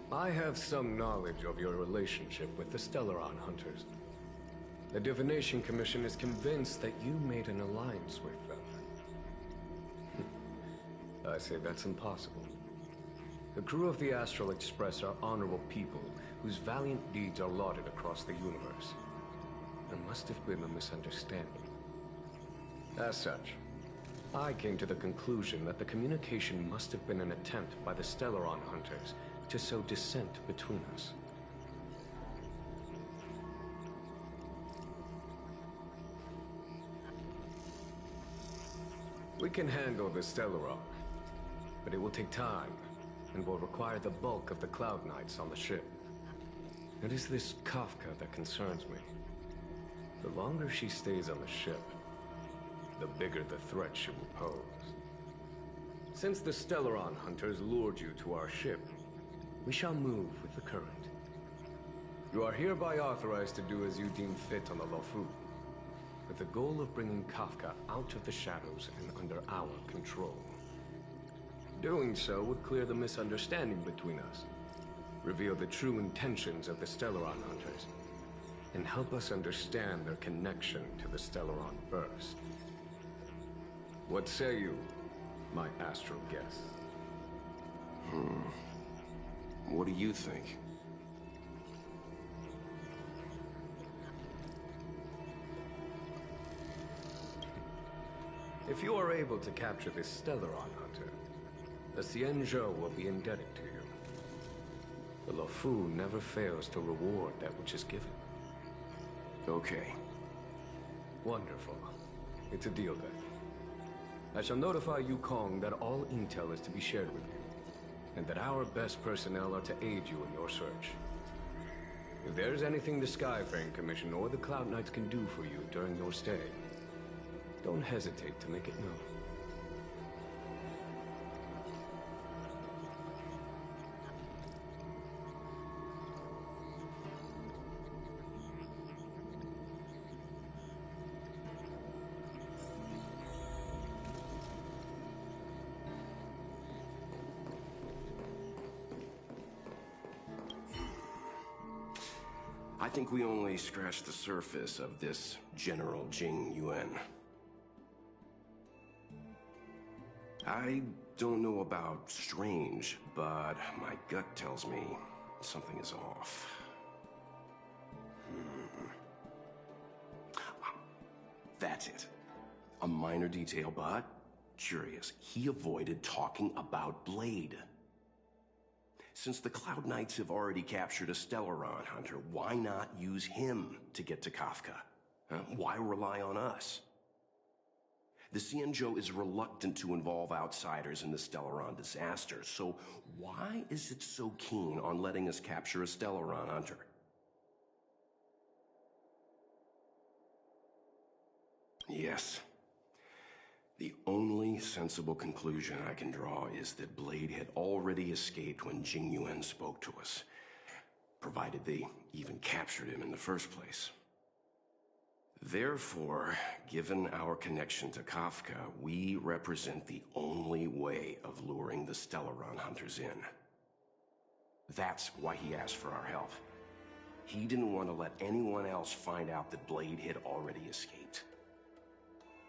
I have some knowledge of your relationship with the Stellaron Hunters. The Divination Commission is convinced that you made an alliance with them. I say that's impossible. The crew of the Astral Express are honorable people whose valiant deeds are lauded across the universe. There must have been a misunderstanding. As such, I came to the conclusion that the communication must have been an attempt by the Stellaron Hunters to sow dissent between us. We can handle the Stellaron, but it will take time and will require the bulk of the Cloud Knights on the ship. It is this Kafka that concerns me. The longer she stays on the ship, the bigger the threat she will pose. Since the Stellaron hunters lured you to our ship, we shall move with the current. You are hereby authorized to do as you deem fit on the Lofu, with the goal of bringing Kafka out of the shadows and under our control. Doing so would clear the misunderstanding between us, reveal the true intentions of the Stellaron hunters, and help us understand their connection to the Stellaron burst. What say you, my astral guest? What do you think? If you are able to capture this Stellaron hunter, the Xianzhou will be indebted to you. The Lofu never fails to reward that which is given. Okay. Wonderful. It's a deal then. I shall notify Yukong that all intel is to be shared with you, and that our best personnel are to aid you in your search. If there is anything the Skyframe Commission or the Cloud Knights can do for you during your stay, don't hesitate to make it known. I think we only scratched the surface of this General Jing Yuan. I don't know about strange, but my gut tells me something is off. That's it. A minor detail, but curious. He avoided talking about Blade. Since the Cloud Knights have already captured a Stellaron hunter, why not use him to get to Kafka? Why rely on us? The Xianzhou is reluctant to involve outsiders in the Stellaron disaster, so why is it so keen on letting us capture a Stellaron hunter? Yes. The only sensible conclusion I can draw is that Blade had already escaped when Jing Yuan spoke to us, provided they even captured him in the first place. Therefore, given our connection to Kafka, we represent the only way of luring the Stellaron hunters in. That's why he asked for our help. He didn't want to let anyone else find out that Blade had already escaped.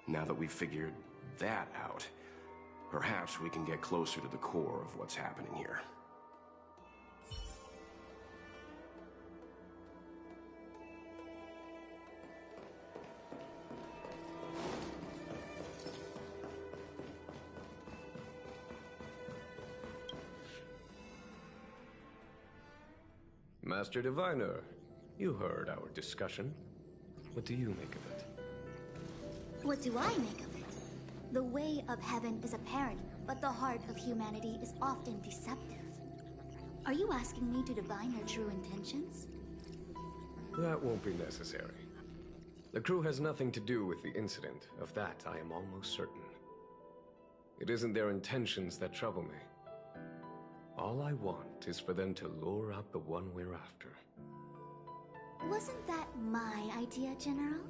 Now that we've figured that out, perhaps we can get closer to the core of what's happening here. Master Diviner, you heard our discussion. What do you make of it? What do I make of it? The way of heaven is apparent, but the heart of humanity is often deceptive. Are you asking me to divine their true intentions? That won't be necessary. The crew has nothing to do with the incident. Of that, I am almost certain. It isn't their intentions that trouble me. All I want is for them to lure out the one we're after. Wasn't that my idea, General?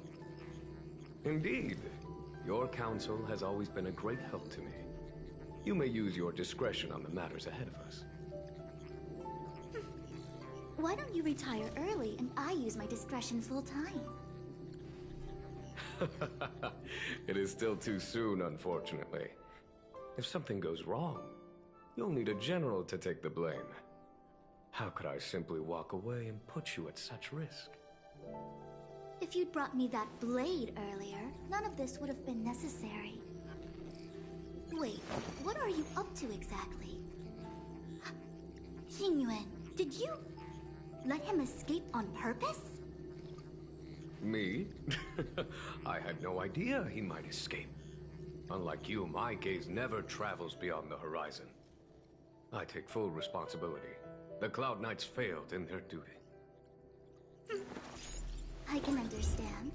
Indeed. Your counsel has always been a great help to me. You may use your discretion on the matters ahead of us. Why don't you retire early and I use my discretion full time? It is still too soon, unfortunately. If something goes wrong, you'll need a general to take the blame. How could I simply walk away and put you at such risk? If you'd brought me that blade earlier, none of this would have been necessary. Wait, what are you up to exactly? Xingyuan, did you let him escape on purpose? Me? I had no idea he might escape. Unlike you, my gaze never travels beyond the horizon. I take full responsibility. The Cloud Knights failed in their duty. I can understand.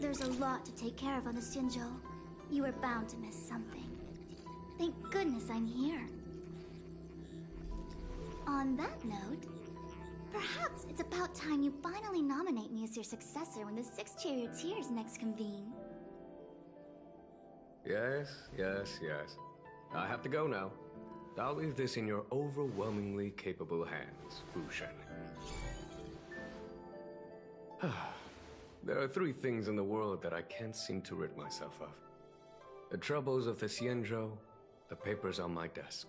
There's a lot to take care of on the Xinzhou, You were bound to miss something. Thank goodness I'm here. On that note, perhaps it's about time you finally nominate me as your successor when the Six Charioteers next convene. Yes. I have to go now. I'll leave this in your overwhelmingly capable hands, Fushen. There are 3 things in the world that I can't seem to rid myself of. The troubles of the Xianzhou, the papers on my desk,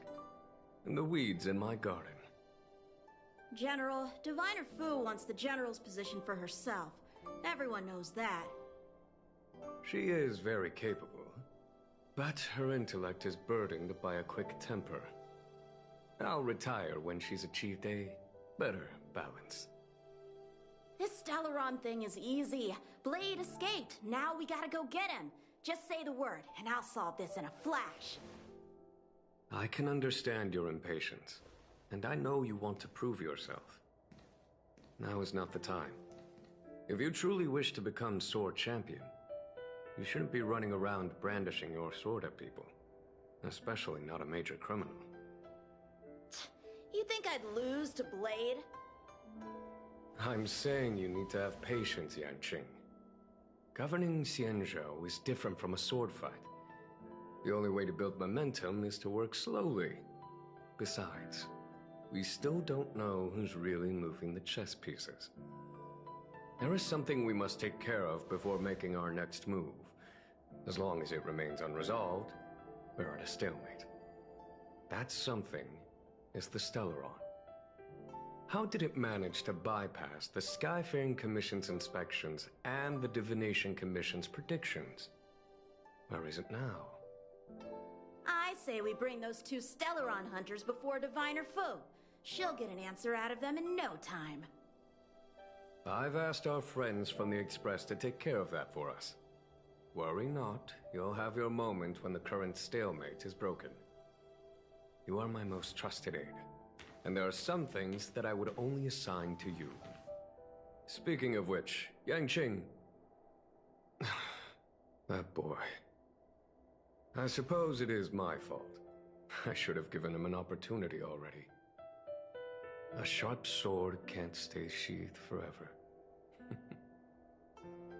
and the weeds in my garden. General, Diviner Fu wants the General's position for herself. Everyone knows that. She is very capable, but her intellect is burdened by a quick temper. I'll retire when she's achieved a better balance. This Stellaron thing is easy. Blade escaped. Now we gotta go get him. Just say the word, and I'll solve this in a flash. I can understand your impatience, and I know you want to prove yourself. Now is not the time. If you truly wish to become Sword Champion, you shouldn't be running around brandishing your sword at people, especially not a major criminal. You think I'd lose to Blade? I'm saying you need to have patience, Yanqing. Governing Xianzhou is different from a sword fight. The only way to build momentum is to work slowly. Besides, we still don't know who's really moving the chess pieces. There is something we must take care of before making our next move. As long as it remains unresolved, we're at a stalemate. That something is the Stellaron. How did it manage to bypass the Skyfaring Commission's inspections and the Divination Commission's predictions? Where is it now? I say we bring those 2 Stellaron hunters before Diviner Fu. She'll get an answer out of them in no time. I've asked our friends from the Express to take care of that for us. Worry not, you'll have your moment when the current stalemate is broken. You are my most trusted aide, and there are some things that I would only assign to you. Speaking of which, Yanqing... that boy... I suppose it is my fault. I should have given him an opportunity already. A sharp sword can't stay sheathed forever.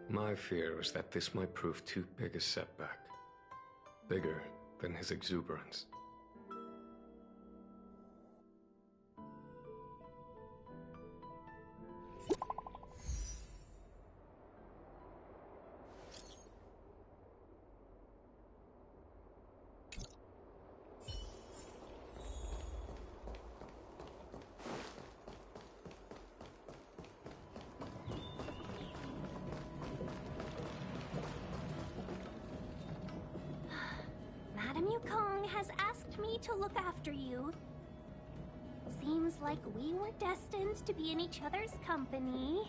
My fear is that this might prove too big a setback. Bigger than his exuberance. Madame Yukong has asked me to look after you. Seems like we were destined to be in each other's company.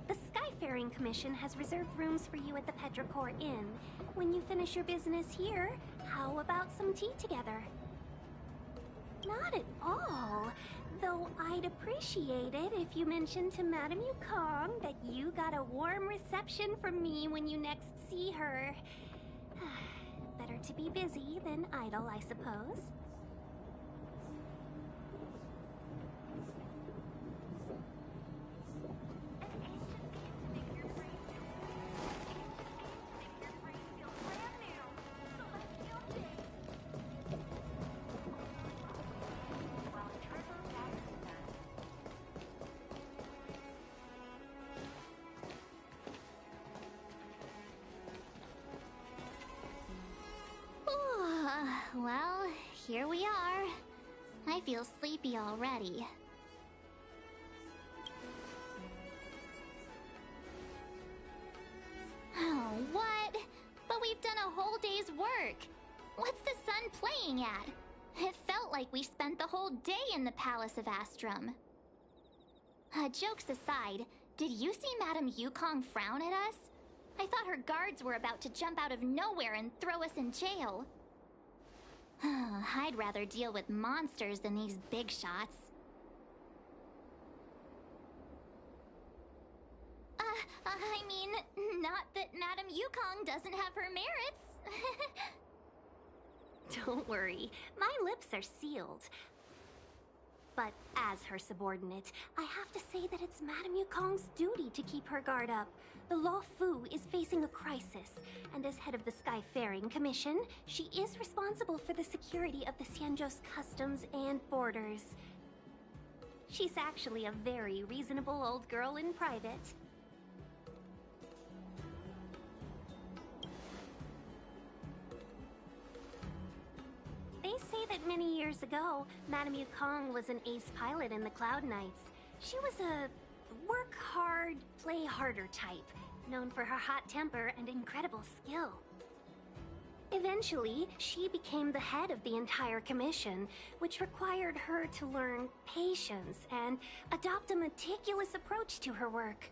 The Skyfaring Commission has reserved rooms for you at the Petrichor Inn. When you finish your business here, how about some tea together? Not at all. Though I'd appreciate it if you mentioned to Madame Yukong that you got a warm reception from me when you next see her. Better to be busy than idle, I suppose. Well, here we are. I feel sleepy already. Oh, what? But we've done a whole day's work. What's the sun playing at? It felt like we spent the whole day in the Palace of Astrum. Jokes aside, did you see Madame Yukong frown at us? I thought her guards were about to jump out of nowhere and throw us in jail. I'd rather deal with monsters than these big shots. I mean, Not that Madame Yukong doesn't have her merits. Don't worry, my lips are sealed. But as her subordinate, I have to say that it's Madame Yukong's duty to keep her guard up. The Law Fu is facing a crisis, and as head of the Skyfaring Commission, she is responsible for the security of the Xianzhou's customs and borders. She's actually a very reasonable old girl in private. They say that many years ago, Madame Yukong was an ace pilot in the Cloud Knights. She was a work hard, play harder type, known for her hot temper and incredible skill. Eventually, she became the head of the entire commission, which required her to learn patience and adopt a meticulous approach to her work.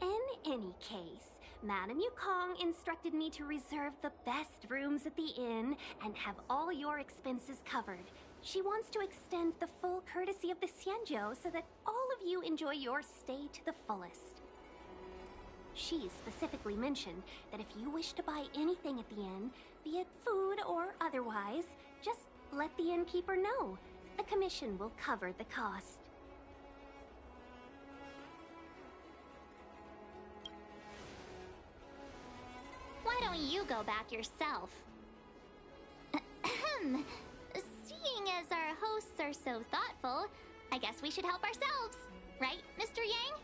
In any case, Madame Yukong instructed me to reserve the best rooms at the inn and have all your expenses covered. She wants to extend the full courtesy of the Xianzhou so that all of you enjoy your stay to the fullest. She specifically mentioned that if you wish to buy anything at the inn, be it food or otherwise, just let the innkeeper know. The commission will cover the cost. Why don't you go back yourself? Seeing as our hosts are so thoughtful, I guess we should help ourselves. Right, Mr. Yang?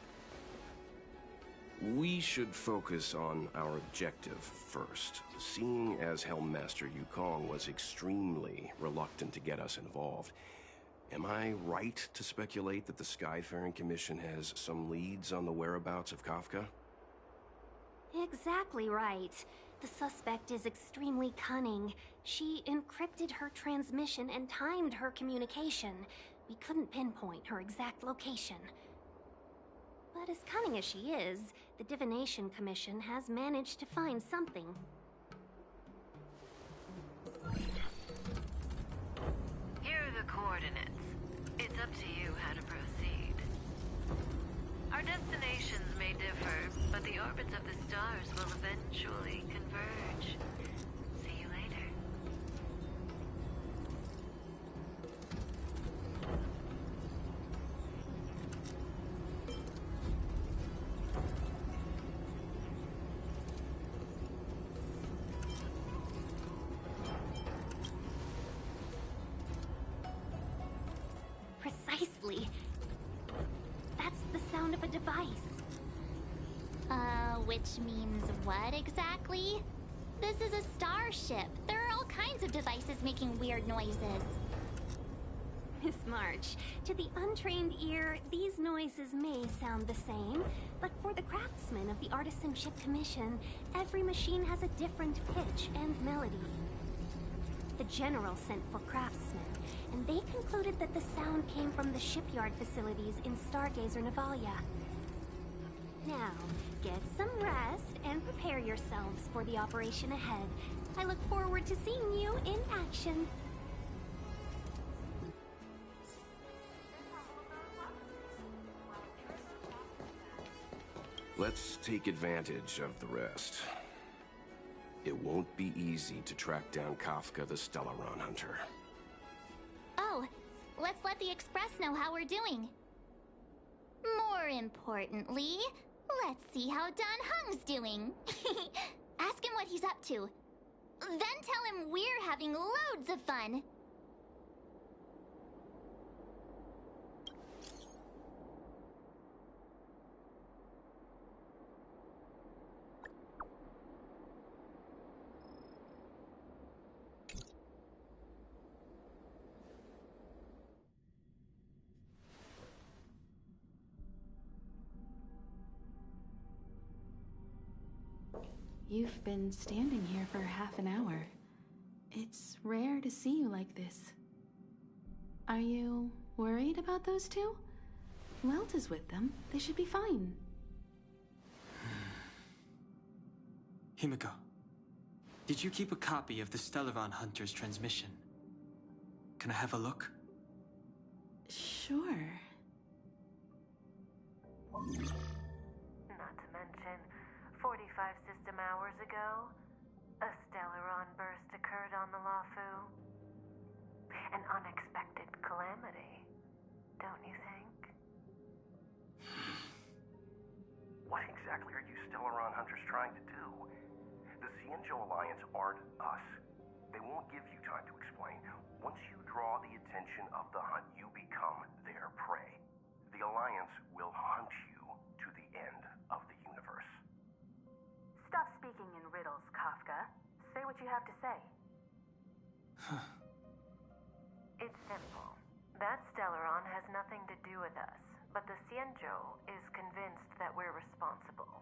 We should focus on our objective first. Seeing as Helmmaster Yukong was extremely reluctant to get us involved, am I right to speculate that the Skyfaring Commission has some leads on the whereabouts of Kafka? Exactly right. The suspect is extremely cunning. She encrypted her transmission and timed her communication. We couldn't pinpoint her exact location. But as cunning as she is, the Divination Commission has managed to find something. Here are the coordinates. It's up to you how to proceed. Our destinations may differ, but the orbits of the stars will eventually converge. See you later. Precisely. That's the sound of a device. Which means what exactly? This is a starship. There are all kinds of devices making weird noises. Miss March, to the untrained ear, these noises may sound the same, but for the craftsmen of the Artisanship Commission, every machine has a different pitch and melody. The General sent for craftsmen, and they concluded that the sound came from the shipyard facilities in Stargazer Navalia. Now, get some rest and prepare yourselves for the operation ahead. I look forward to seeing you in action. Let's take advantage of the rest. It won't be easy to track down Kafka the Stellaron Hunter. Oh, let's let the Express know how we're doing. More importantly, let's see how Dan Heng's doing. Ask him what he's up to. Then tell him we're having loads of fun. You've been standing here for half an hour. It's rare to see you like this. Are you worried about those two? Welt is with them. They should be fine. Himiko, did you keep a copy of the Stellaron Hunter's transmission? Can I have a look? Sure. Not to mention, 25 system hours ago, a Stellaron burst occurred on the Lafu. An unexpected calamity, don't you think? What exactly are you Stellaron hunters trying to do? The Xianzhou Alliance aren't us. They won't give you time to explain. Once you draw the attention of the hunt, you become their prey. The Alliance will hunt you to the end of the universe. Stop speaking in riddles, Kafka. Say what you have to say. It's simple. That Stellaron has nothing to do with us, but the Xianzhou is convinced that we're responsible.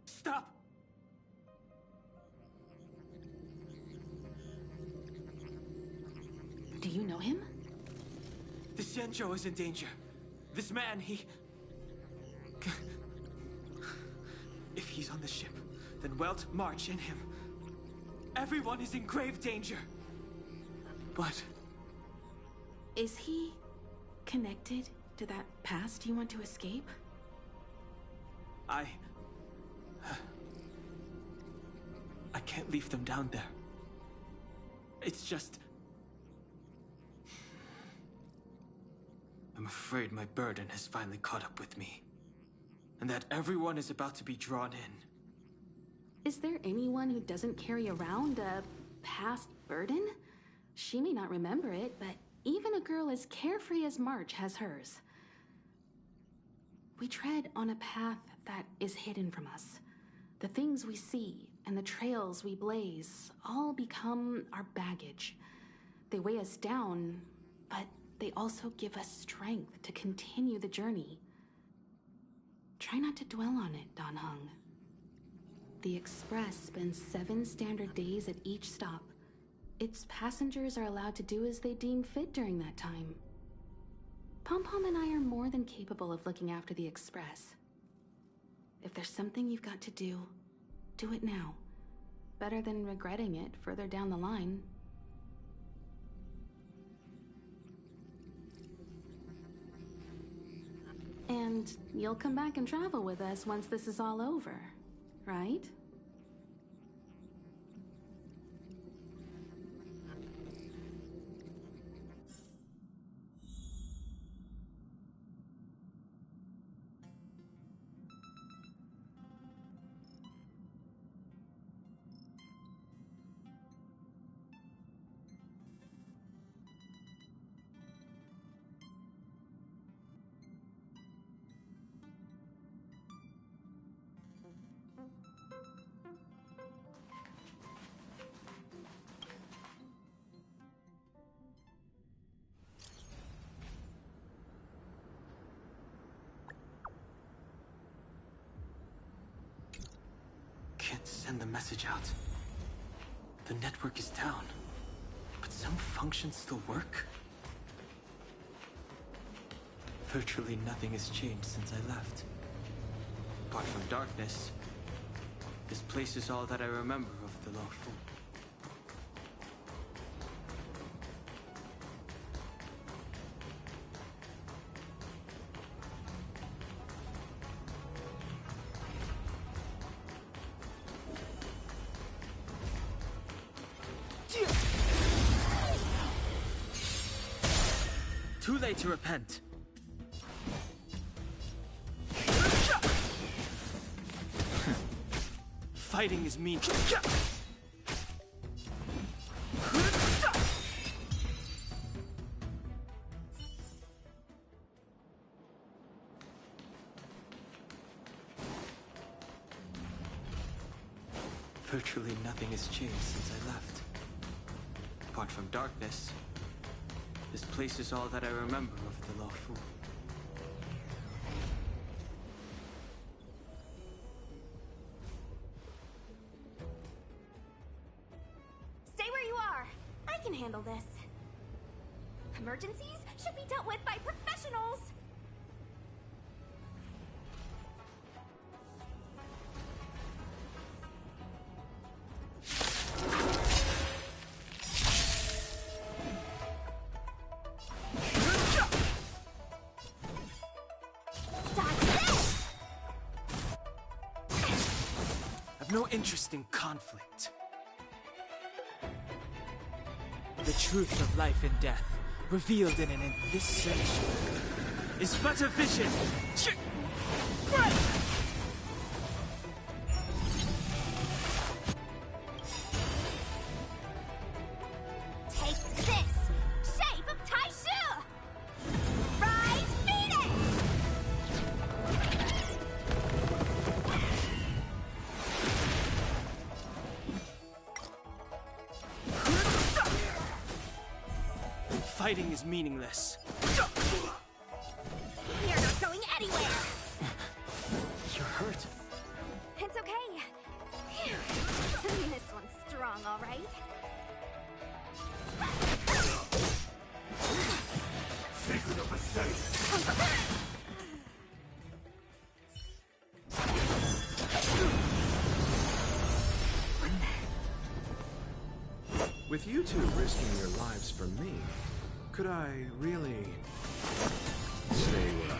Stop! Do you know him? The Xianzhou is in danger. This man, he... If he's on the ship, then Welt, March, and him. Everyone is in grave danger. But... Is he connected to that past you want to escape? I can't leave them down there. It's just... I'm afraid my burden has finally caught up with me. And that everyone is about to be drawn in. Is there anyone who doesn't carry around a past burden? She may not remember it, but even a girl as carefree as March has hers. We tread on a path that is hidden from us. The things we see and the trails we blaze all become our baggage. They weigh us down, but they also give us strength to continue the journey. Try not to dwell on it, Dan Heng. The Express spends 7 standard days at each stop. Its passengers are allowed to do as they deem fit during that time. Pom-Pom and I are more than capable of looking after the Express. If there's something you've got to do it now. Better than regretting it further down the line. And you'll come back and travel with us once this is all over, right? Can't send the message out. The network is down, but some functions still work. Virtually nothing has changed since I left. Apart from darkness, this place is all that I remember of the Lawful. Too late to repent. Fighting is mean. Virtually nothing has changed since I left. Apart from darkness, this place is all that I remember of the Lawful. Stay where you are. I can handle this. Emergencies should be dealt with by professionals. have no interest in conflict. The truth of life and death, revealed in this search, is but a vision. Take this! Shape of Taishu! Rise, Phoenix! Fighting is meaningless. You're not going anywhere! You're hurt. It's okay. Phew. This one's strong, all right? Secret of the state. With you two risking your lives for me, could I really stay where I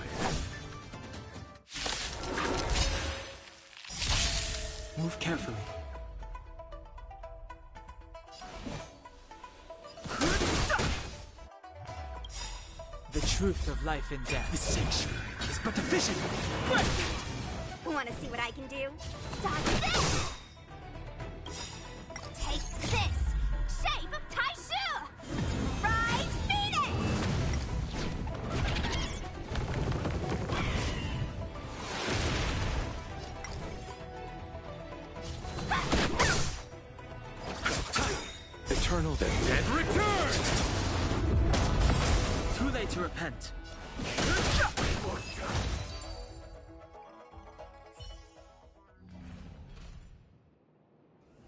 am? Move carefully. The truth of life and death. The sanctuary is but a vision. Wanna see what I can do? Dodge this! Take this! Shape of Taishu! Rise, Phoenix! Eternal dead return! Too late to repent.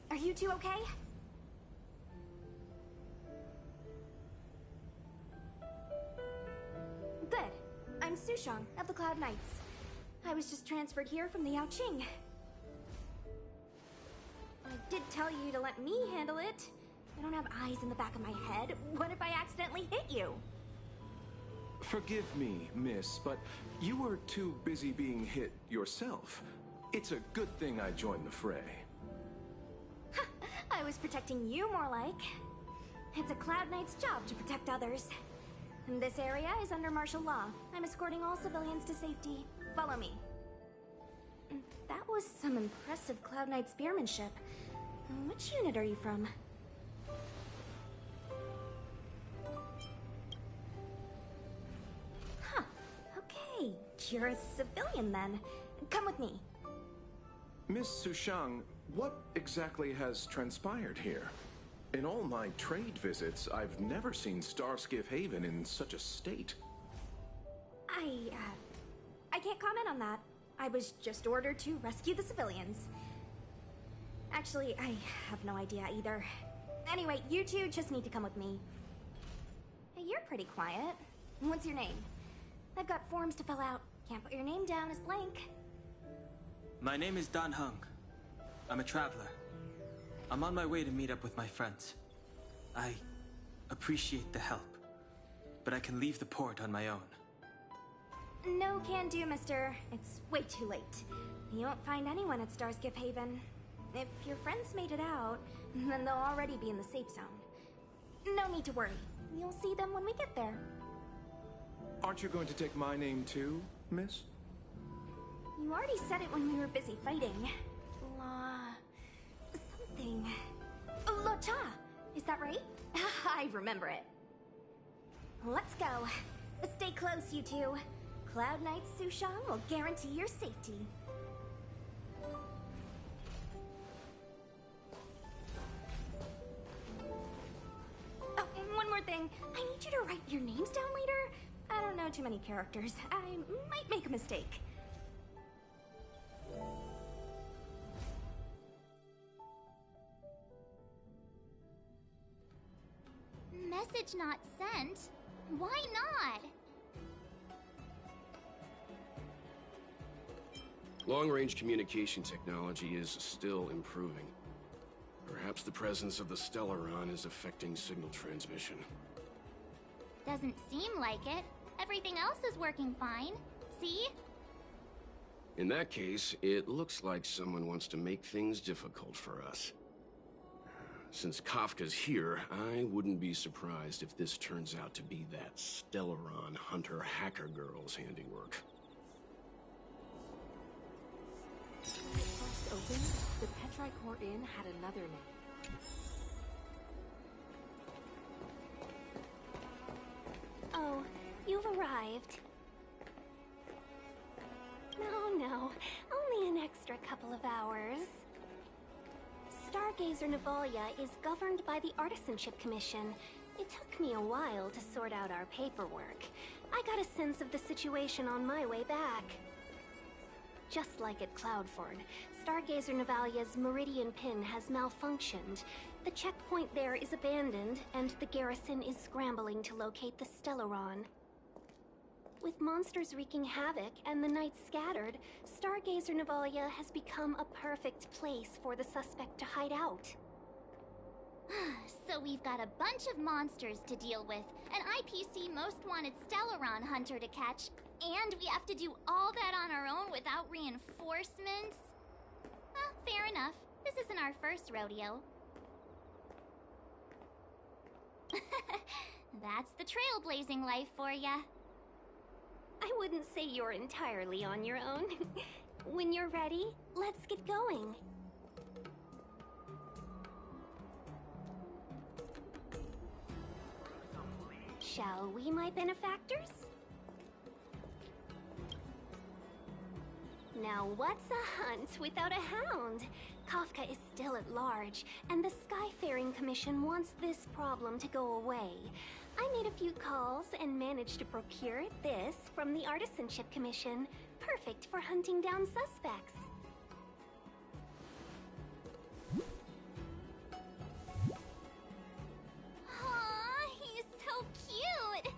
Are you two okay? Good. I'm Sushang of the Cloud Knights. I was just transferred here from the Yaoqing. I did tell you to let me handle it. I don't have eyes in the back of my head. What if I accidentally hit you? Forgive me, miss, but you were too busy being hit yourself. It's a good thing I joined the fray. I was protecting you more like. It's a Cloud Knight's job to protect others. And this area is under martial law. I'm escorting all civilians to safety. Follow me. That was some impressive Cloud Knight spearmanship. Which unit are you from? Huh. Okay, you're a civilian then. Come with me. Miss Sushang, what exactly has transpired here? In all my trade visits, I've never seen Starskiff Haven in such a state. I can't comment on that. I was just ordered to rescue the civilians. Actually, I have no idea either. Anyway, you two just need to come with me. Hey, you're pretty quiet. What's your name? I've got forms to fill out. Can't put your name down as blank. My name is Dan Hung. I'm a traveler. I'm on my way to meet up with my friends. I appreciate the help, but I can leave the port on my own. No can do, mister. It's way too late. You won't find anyone at Starskiff Haven. If your friends made it out, then they'll already be in the safe zone. No need to worry. You'll see them when we get there. Aren't you going to take my name too, miss? You already said it when we were busy fighting. Something. Lo Cha! Is that right? I remember it. Let's go. Stay close, you two. Cloud Knight Sushang will guarantee your safety. Oh, and one more thing. I need you to write your names down later. I don't know too many characters. I might make a mistake. Message not sent? Why not? Long-range communication technology is still improving. Perhaps the presence of the Stellaron is affecting signal transmission. Doesn't seem like it. Everything else is working fine. See? In that case, it looks like someone wants to make things difficult for us. Since Kafka's here, I wouldn't be surprised if this turns out to be that Stellaron Hunter hacker girl's handiwork. When it first opened, the Petrichor Inn had another name. Oh, you've arrived. No, only an extra couple of hours. Stargazer Navalia is governed by the Artisanship Commission. It took me a while to sort out our paperwork. I got a sense of the situation on my way back. Just like at Cloudford, Stargazer Navalia's Meridian Pin has malfunctioned. The checkpoint there is abandoned, and the garrison is scrambling to locate the Stellaron. With monsters wreaking havoc and the night scattered, Stargazer Navalia has become a perfect place for the suspect to hide out. So we've got a bunch of monsters to deal with, an IPC most wanted Stellaron hunter to catch, and we have to do all that on our own without reinforcements? Fair enough. This isn't our first rodeo. That's the trailblazing life for ya. I wouldn't say you're entirely on your own. When you're ready, let's get going. Shall we, my benefactors? Now what's a hunt without a hound? Kafka is still at large, and the Skyfaring Commission wants this problem to go away. I made a few calls and managed to procure this from the Artisanship Commission. Perfect for hunting down suspects. Aw, he's so cute!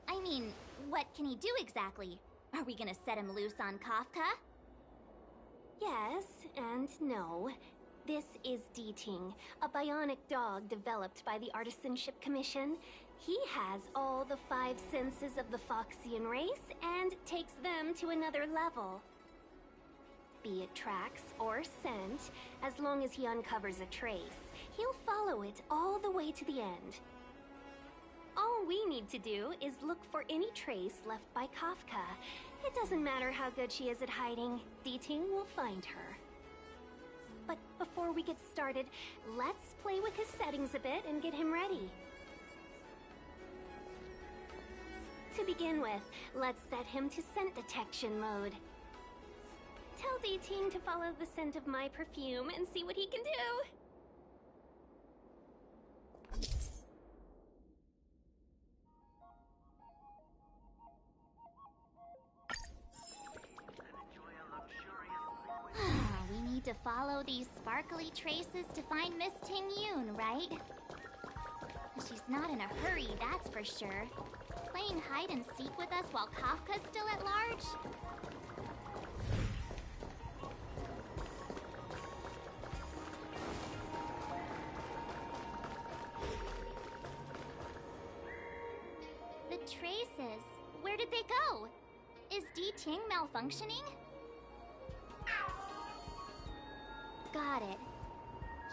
I mean, what can he do exactly? Are we gonna set him loose on Kafka? Yes and no. This is D-Ting, a bionic dog developed by the Artisanship Commission. He has all the 5 senses of the Foxian race and takes them to another level. Be it tracks or scent, as long as he uncovers a trace, he'll follow it all the way to the end. All we need to do is look for any trace left by Kafka. It doesn't matter how good she is at hiding, D-Ting will find her. But before we get started, let's play with his settings a bit and get him ready. To begin with, let's set him to scent detection mode. Tell D-Ting to follow the scent of my perfume and see what he can do. We need to follow these sparkly traces to find Miss Ting-Yun, right? She's not in a hurry, that's for sure. Playing hide and seek with us while Kafka's still at large? The traces, where did they go? Is D-Ting malfunctioning? Got it.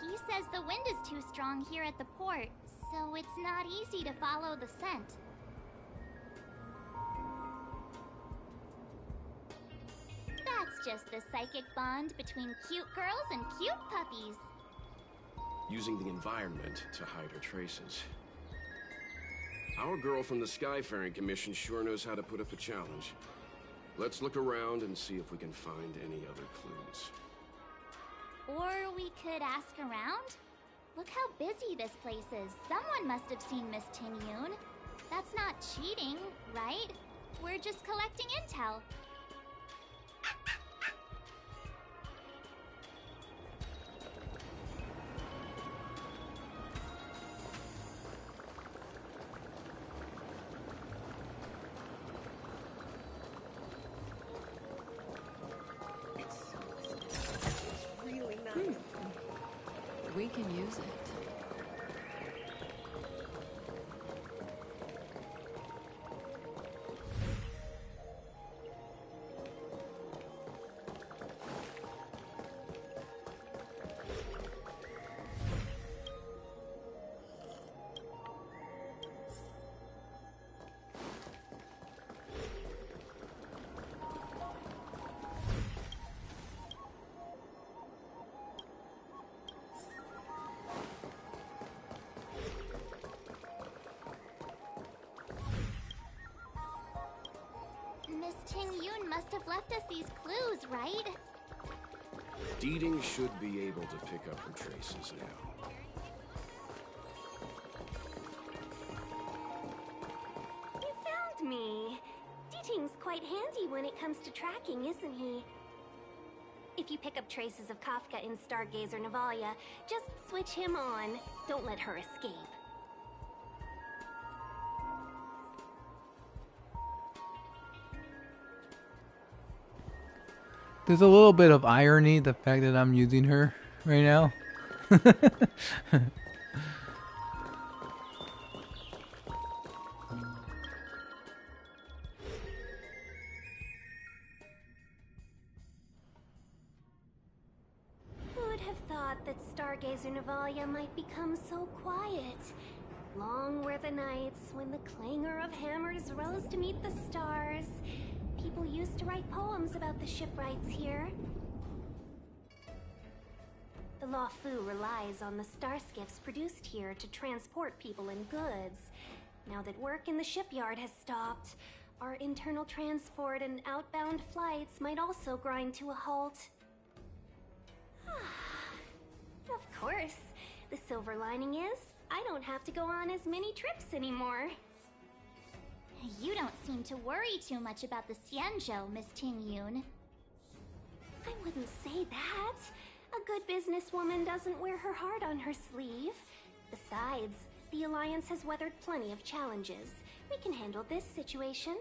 He says the wind is too strong here at the port, so it's not easy to follow the scent. That's just the psychic bond between cute girls and cute puppies. Using the environment to hide her traces. Our girl from the Skyfaring Commission sure knows how to put up a challenge. Let's look around and see if we can find any other clues. Or we could ask around? Look how busy this place is. Someone must have seen Miss Ting-Yun. That's not cheating, right? We're just collecting intel. We can use it. have left us these clues, right? Deeding should be able to pick up her traces now. You found me. Deeting's quite handy when it comes to tracking, isn't he? If you pick up traces of Kafka in Stargazer Navalia, just switch him on. Don't let her escape. There's a little bit of irony, the fact that I'm using her right now. Who would have thought that Stargazer Navalia might become so quiet? Long were the nights when the clangor of hammers rose to meet the stars. People used to write poems about the shipwrights here. The Lafu relies on the star skiffs produced here to transport people and goods. Now that work in the shipyard has stopped, our internal transport and outbound flights might also grind to a halt. Of course, the silver lining is I don't have to go on as many trips anymore. You don't seem to worry too much about the Xianzhou, Miss Tingyun. I wouldn't say that. A good businesswoman doesn't wear her heart on her sleeve. Besides, the Alliance has weathered plenty of challenges. We can handle this situation.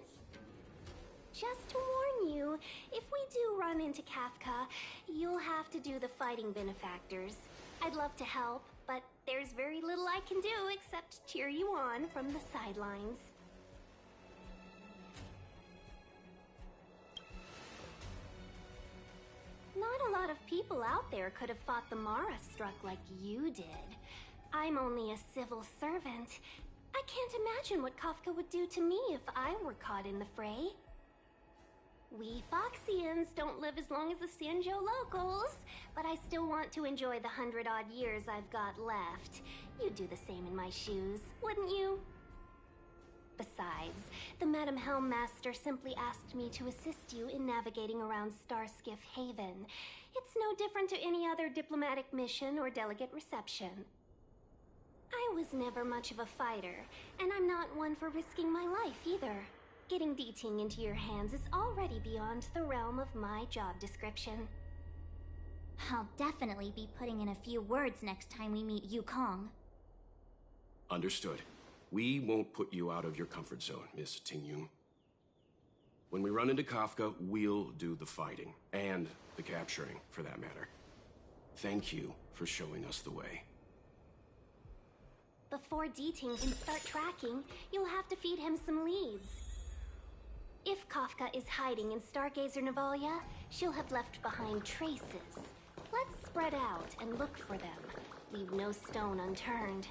Just to warn you, if we do run into Kafka, you'll have to do the fighting benefactors. I'd love to help, but there's very little I can do except cheer you on from the sidelines. Not a lot of people out there could have fought the Mara struck like you did. I'm only a civil servant. I can't imagine what Kafka would do to me if I were caught in the fray. We Foxians don't live as long as the Xianzhou locals, but I still want to enjoy the 100-odd years I've got left. You'd do the same in my shoes, wouldn't you? Besides, the Madam Helmmaster simply asked me to assist you in navigating around Starskiff Haven. It's no different to any other diplomatic mission or delegate reception. I was never much of a fighter, and I'm not one for risking my life either. Getting Deeting into your hands is already beyond the realm of my job description. I'll definitely be putting in a few words next time we meet Yukong. Understood. We won't put you out of your comfort zone, Miss Tingyun. When we run into Kafka, we'll do the fighting. And the capturing, for that matter. Thank you for showing us the way. Before Deeting can start tracking, you'll have to feed him some leads. If Kafka is hiding in Stargazer Navalia, she'll have left behind traces. Let's spread out and look for them. Leave no stone unturned.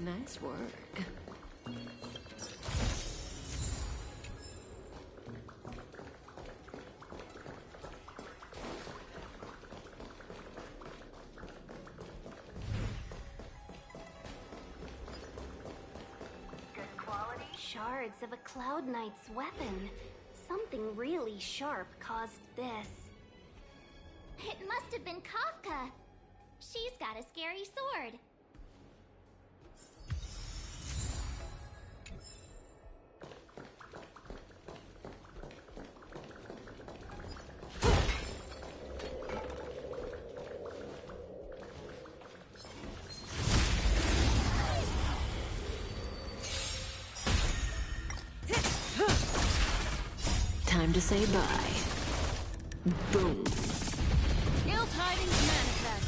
Nice work. Good quality? Shards of a Cloud Knight's weapon. Something really sharp caused this. It must have been Kafka. She's got a scary sword. Time to say bye. Boom. Ill tidings manifest.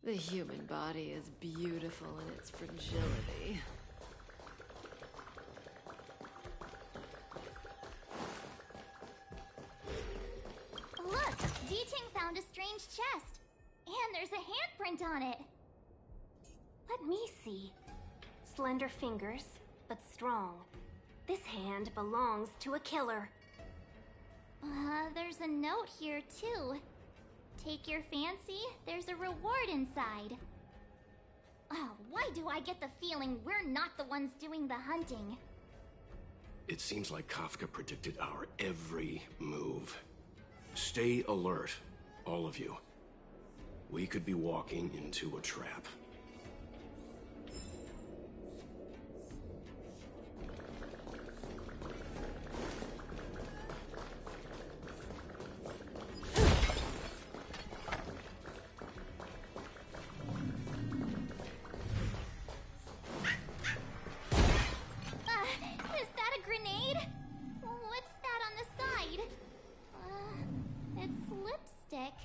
The human body is beautiful in its fragility. Look! D-Ting found a strange chest. And there's a handprint on it. Let me see. Slender fingers, but strong. This hand belongs to a killer. There's a note here, too. Take your fancy, there's a reward inside. Oh, why do I get the feeling we're not the ones doing the hunting? It seems like Kafka predicted our every move. Stay alert, all of you. We could be walking into a trap. Is that a grenade? What's that on the side? It's lipstick.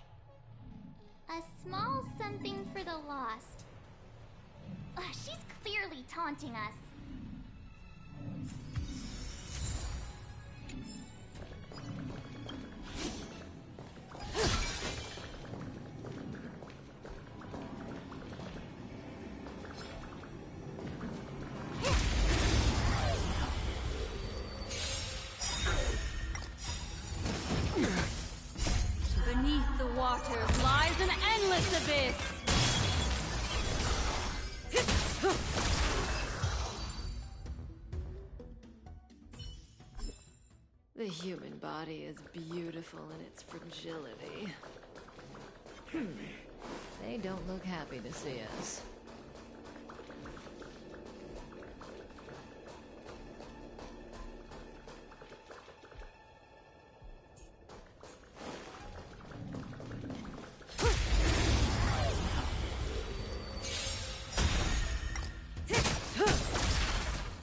A small something for the lost. She's clearly taunting us. Beneath the waters lies an endless abyss! The human body is beautiful in its fragility. They don't look happy to see us.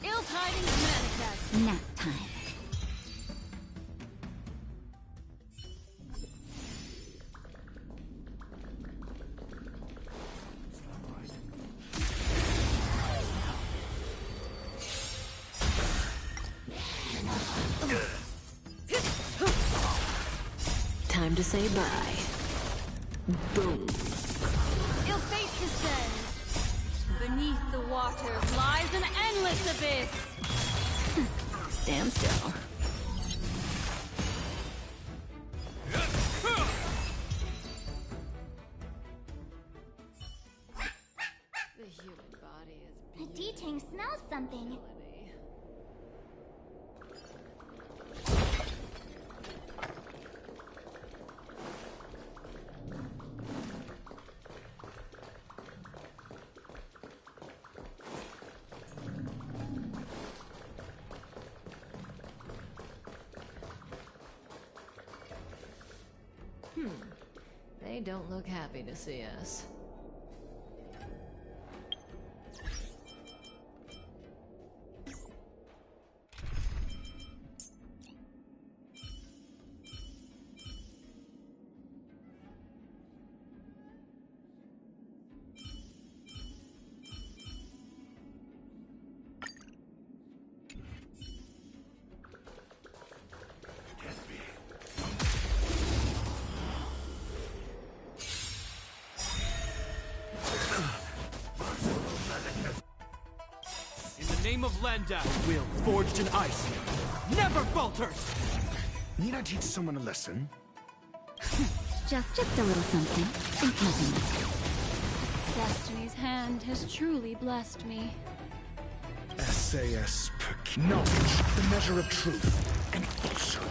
Ill tidings manifest! Nap time. Time to say bye. Boom. Ill fate descends! Beneath the waters lies an endless abyss! Stand still. The human body is D-Ting smells something. They don't look happy to see us. In the name of Landau, will forged in ice never falters! Need I teach someone a lesson? Just a little something. Think nothing. Destiny's hand has truly blessed me. SAS per knowledge, the measure of truth and falsehood.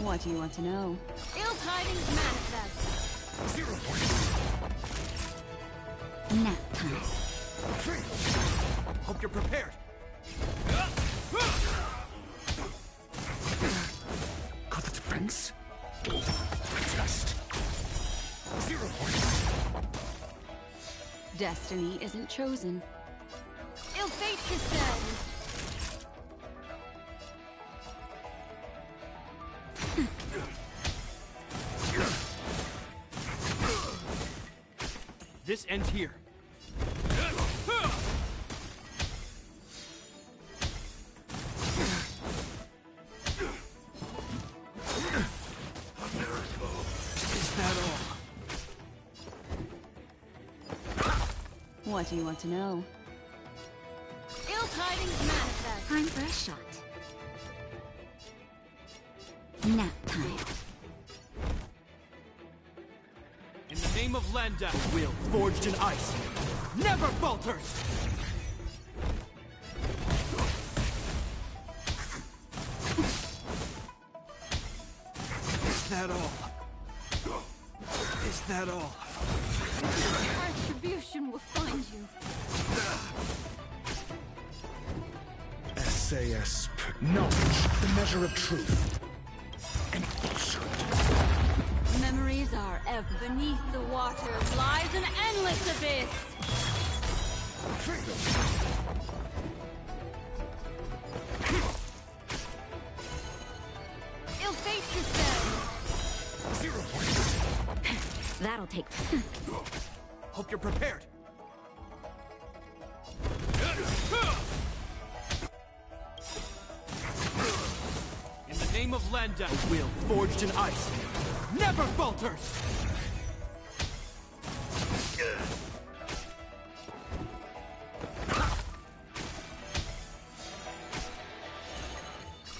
What do you want to know? Ill tidings manifest! 0 points. Nap time. Hope you're prepared. Got the defense? Test. 0 points. Destiny isn't chosen. Ill fate descends! This ends here. Is that all? What do you want to know? Ill tidings manifest. Time for a shot. Nap time. In the name of Landa, will forged in ice never falters! Is that all? Is that all? Retribution will find you. SAS knowledge, the measure of truth and falsehood. Memories are ever beneath the water lies an endless abyss. Ill fate descends. 0 points. That'll take. Hope you're prepared. In the name of Landa, will forged in ice never falters!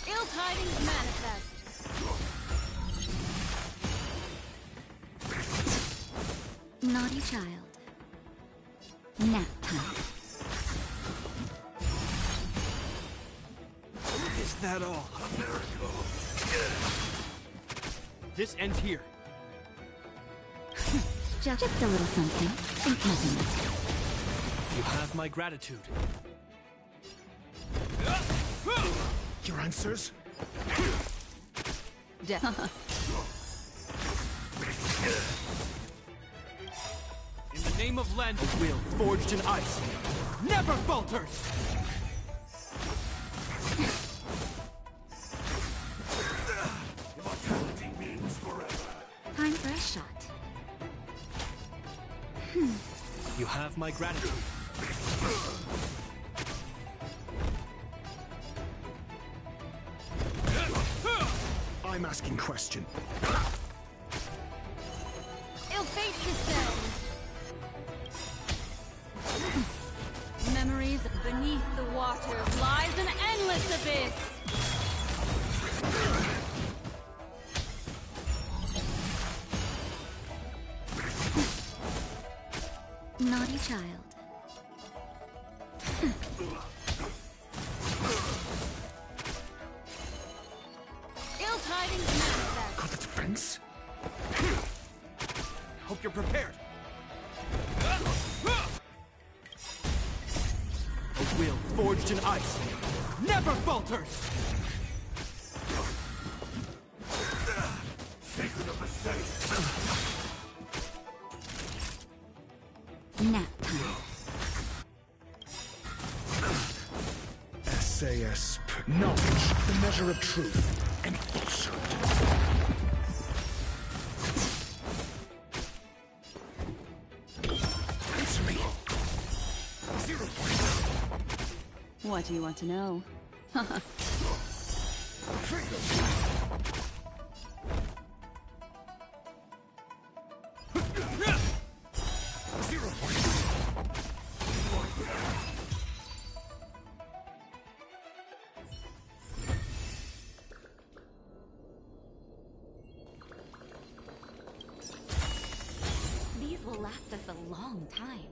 Ill tidings manifest. Naughty child. Nap time. Is that all? A miracle. This ends here. Just a little something. Think nothing of it. You have my gratitude. Your answers? In the name of Land, will forged in ice never falters! Immortality means forever. Time for a shot. You have my gratitude. I'm asking question. Ill fate descends. Memories beneath the water lies an endless abyss. Naughty child. Ill tidings manifest. Got the defense? Hope you're prepared. A will forged in ice never falters! Sacred of the saint. Nap time. SAS knowledge, the measure of truth and falsehood. Answer me. 0 points. What do you want to know? These will last us a long time.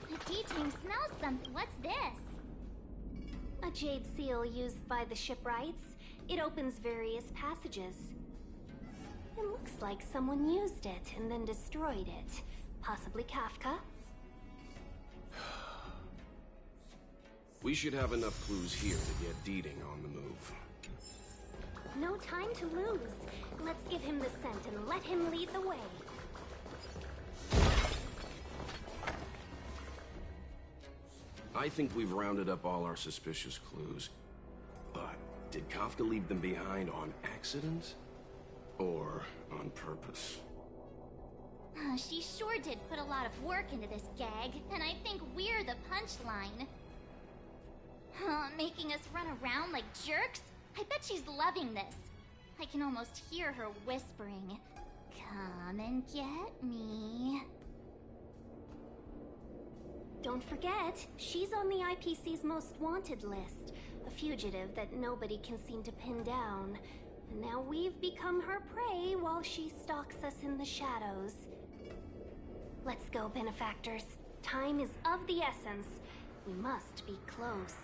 The tea team smells something. What's this? A jade seal used by the shipwrights. It opens various passages. It looks like someone used it and then destroyed it. Possibly Kafka? We should have enough clues here to get Deeding on the move. no time to lose. Let's give him the scent and let him lead the way. I think we've rounded up all our suspicious clues. But did Kafka leave them behind on accident? Or on purpose? She sure did put a lot of work into this gag, and I think we're the punchline. Making us run around like jerks? I bet she's loving this. I can almost hear her whispering, "Come and get me." Don't forget, she's on the IPC's most wanted list. A fugitive that nobody can seem to pin down. And now we've become her prey while she stalks us in the shadows. Let's go, benefactors. Time is of the essence. We must be close.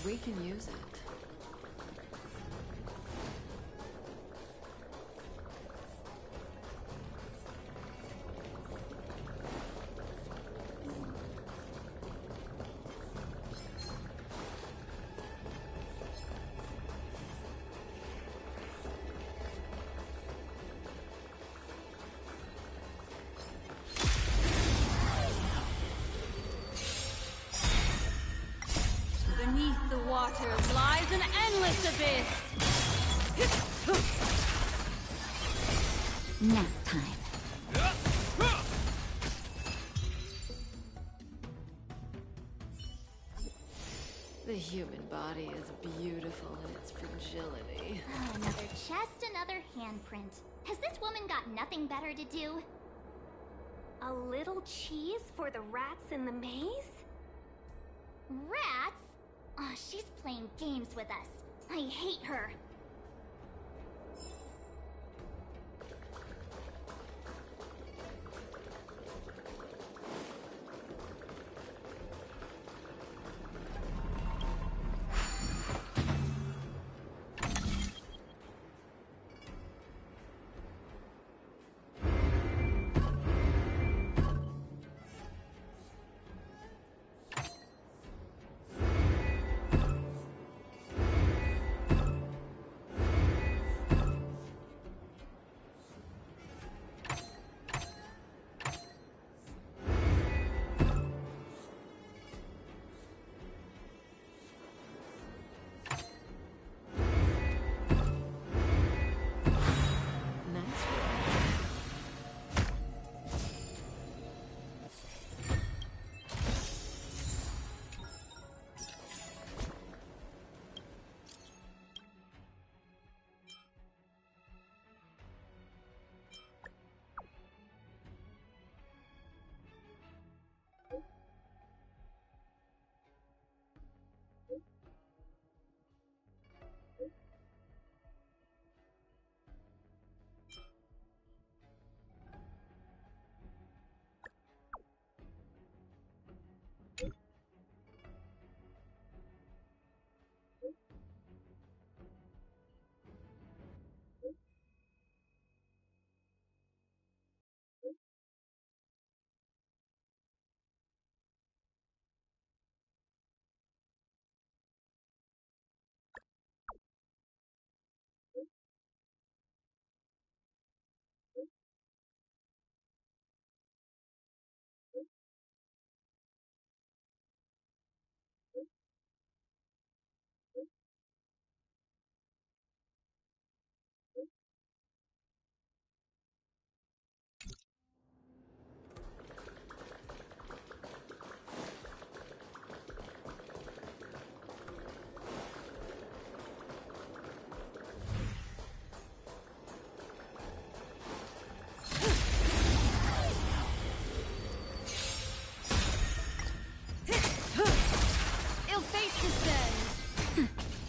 We can use it. Beneath the water lies an endless abyss! Nap time. The human body is beautiful in its fragility. Another Just another handprint. Has this woman got nothing better to do? A little cheese for the rats in the maze? Rats? Oh, she's playing games with us. I hate her.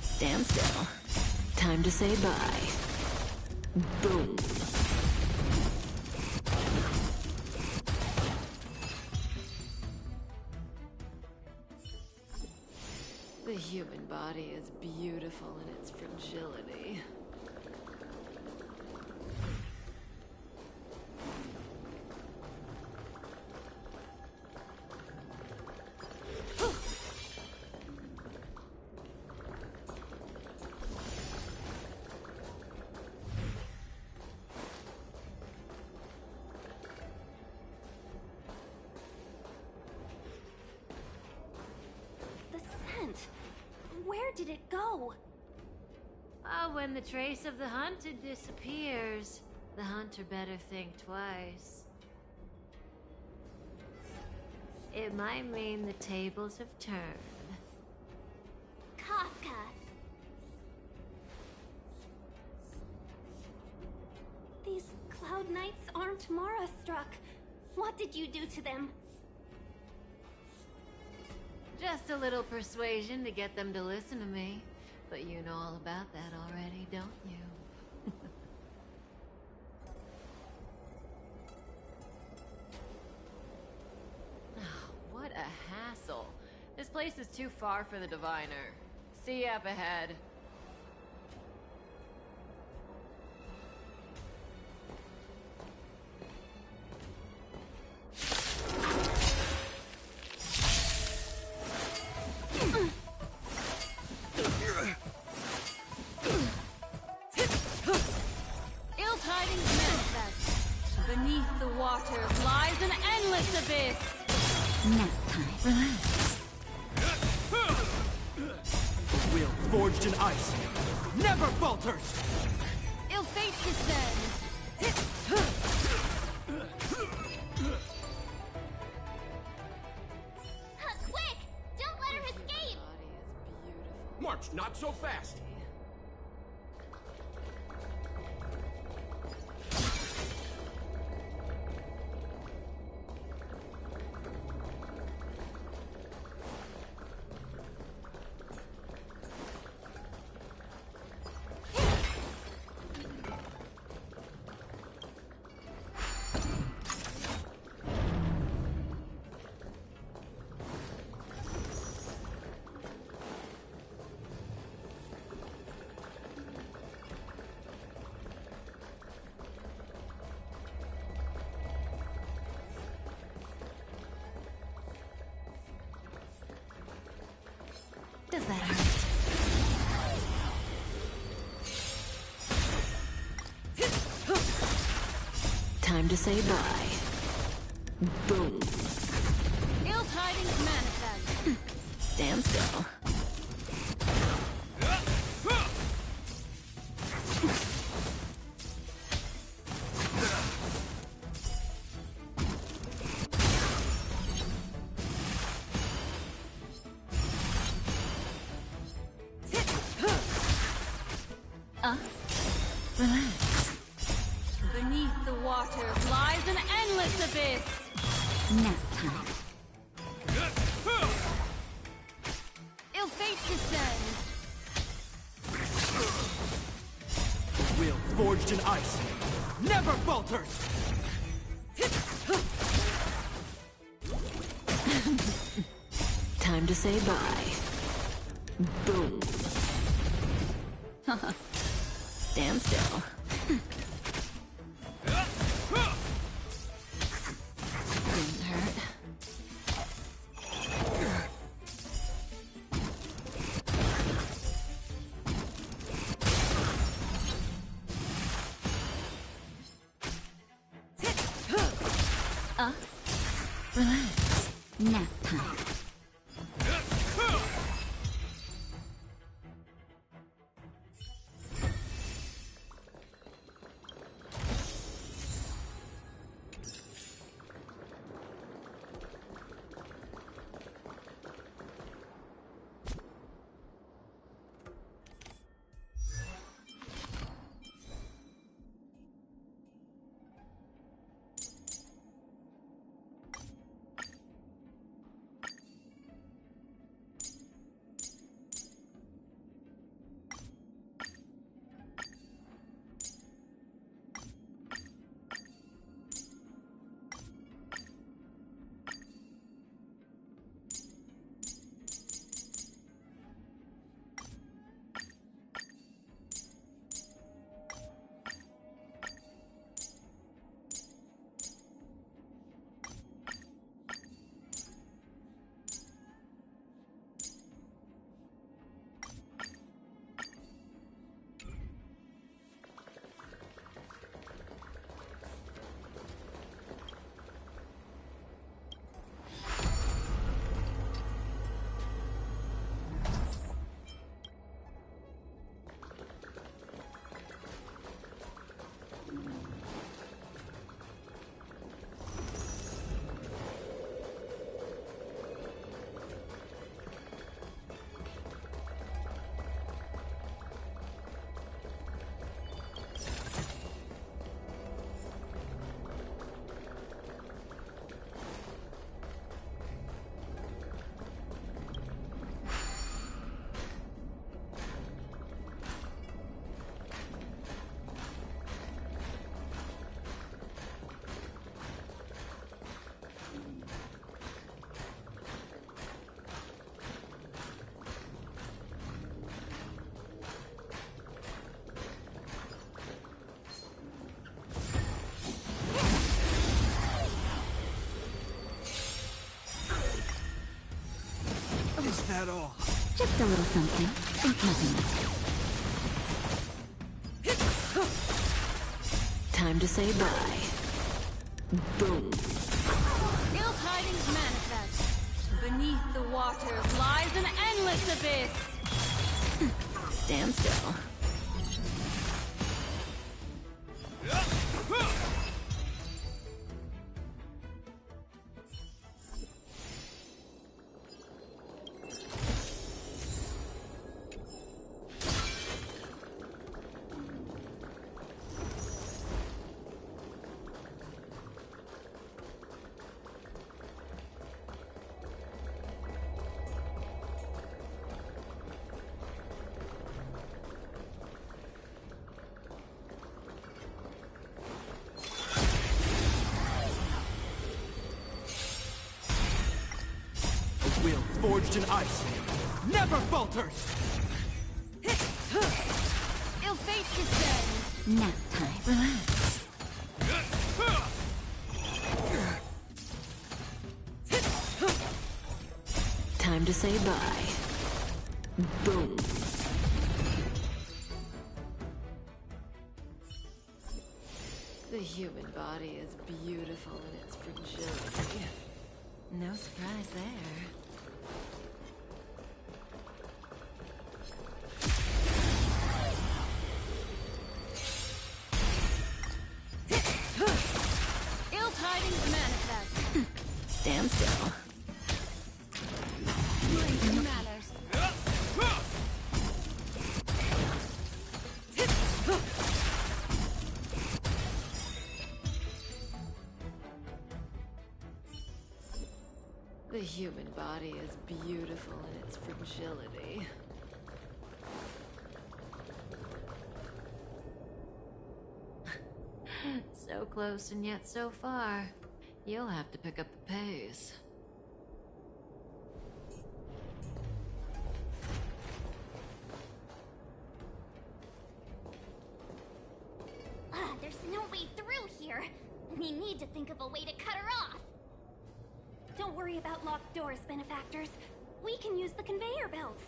Stand still. Time to say bye. Boom. The human body is beautiful in its fragility. Where did it go? When the trace of the hunter disappears, the hunter better think twice. It might mean the tables have turned. Kafka! These Cloud Knights aren't Mara struck. What did you do to them? Just a little persuasion to get them to listen to me. But you know all about that already, don't you? What a hassle. This place is too far for the diviner. See you up ahead. Ill tidings manifest. Beneath the water lies an endless abyss. Nap time. Relax. The will forged in ice never falters. Ill fate descends. Quick! Don't let her escape! March, not so fast! Does that hurt? Time to say bye. Boom. Ill tidings manifest. Stand still. Relax. Beneath the water lies an endless abyss. Nap time. Ill fate descends. The will forged in ice never falters! Time to say bye. Boom. Stand still. Didn't hurt. Relax. Nap time. Is that all? Just a little something. Think nothing of it. Time to say bye. Boom. Ill tidings manifest. Beneath the water lies an endless abyss. Stand still. Will forged in ice never falters! Ill fate descends. Nap time. Relax. Time to say bye. Boom. The human body is beautiful in its fragility. No surprise there. Ill tidings manifest. Stand still. Breaking manners. The human body is beautiful in its fragility. So close and yet so far. You'll have to pick up the pace. There's no way through here. We need to think of a way to cut her off. Don't worry about locked doors, benefactors. We can use the conveyor belts.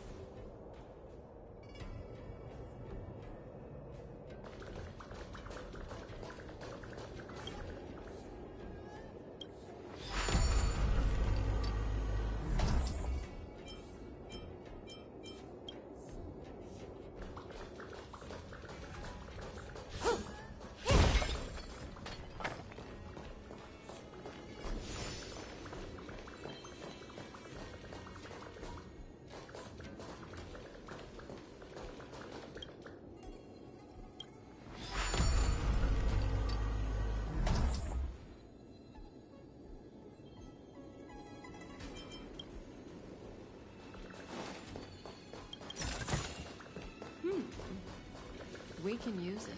We can use it.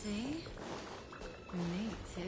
See? Me too.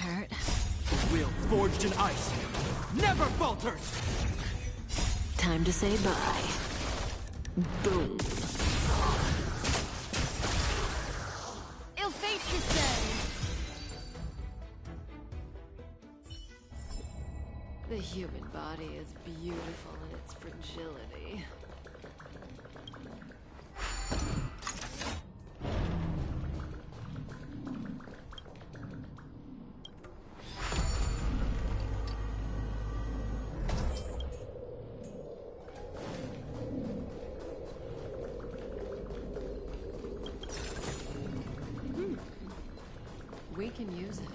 Hurt. The will forged in ice never falters! Time to say bye. Boom. Ill fate descends! The human body is beautiful in its fragility. We can use it.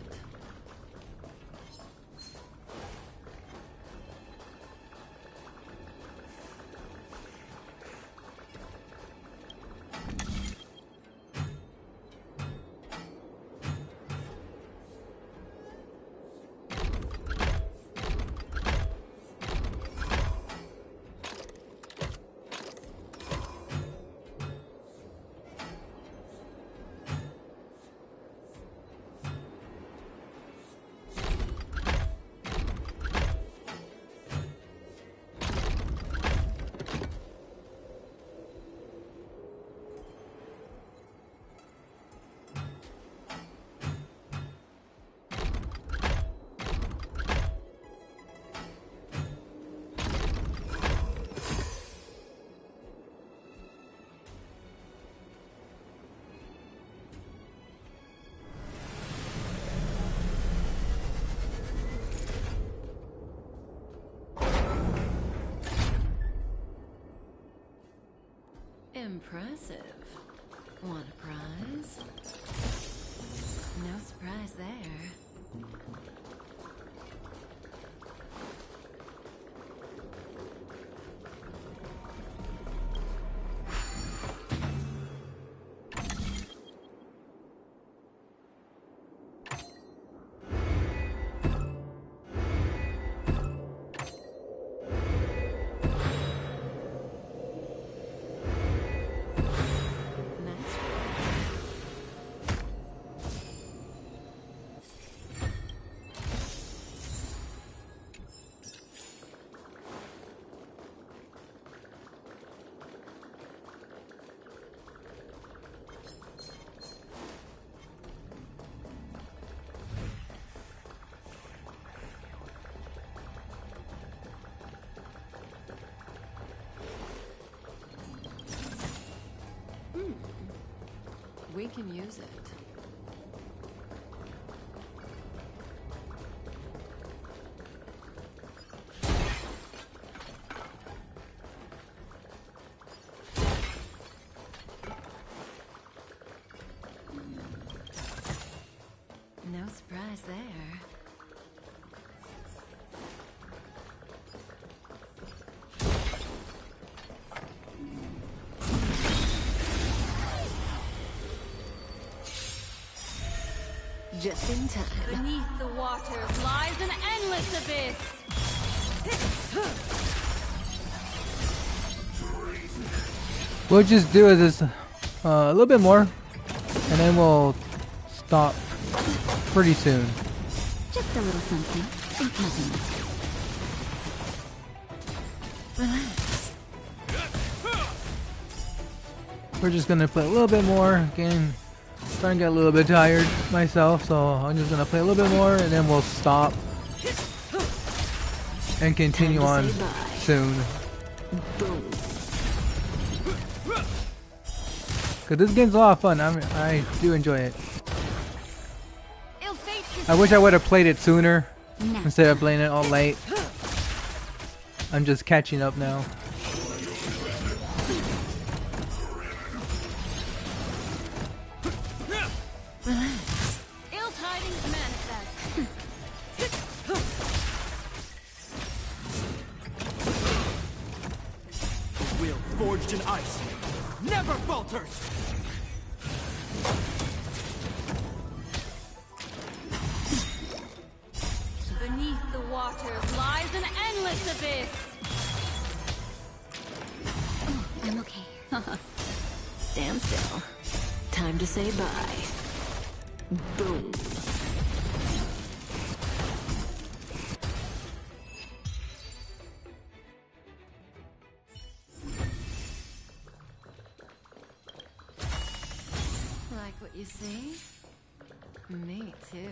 Impressive. Want a prize? No surprise there. We can use it. No surprise there. Just in time. Beneath the water lies an endless abyss! We'll just do this a little bit more, and then we'll stop pretty soon. Just a little something. Think nothing. Relax. We're just gonna play a little bit more. Again, starting to get a little bit tired myself, so I'm just gonna play a little bit more and then we'll stop and continue on soon. Cause this game's a lot of fun. I do enjoy it. I wish I would have played it sooner instead of playing it all late. I'm just catching up now. Relax. Ill tidings manifest. Will forged in ice never falters. Beneath the waters lies an endless abyss. I'm okay. Stand still. Time to say bye. Boom. Like what you see? Me too.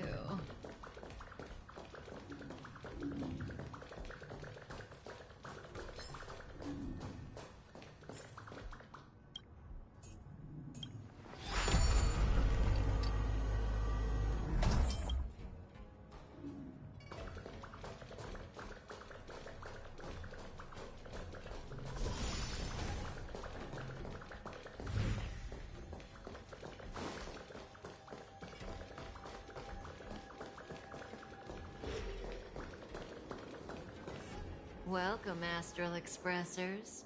Welcome, Astral Expressors.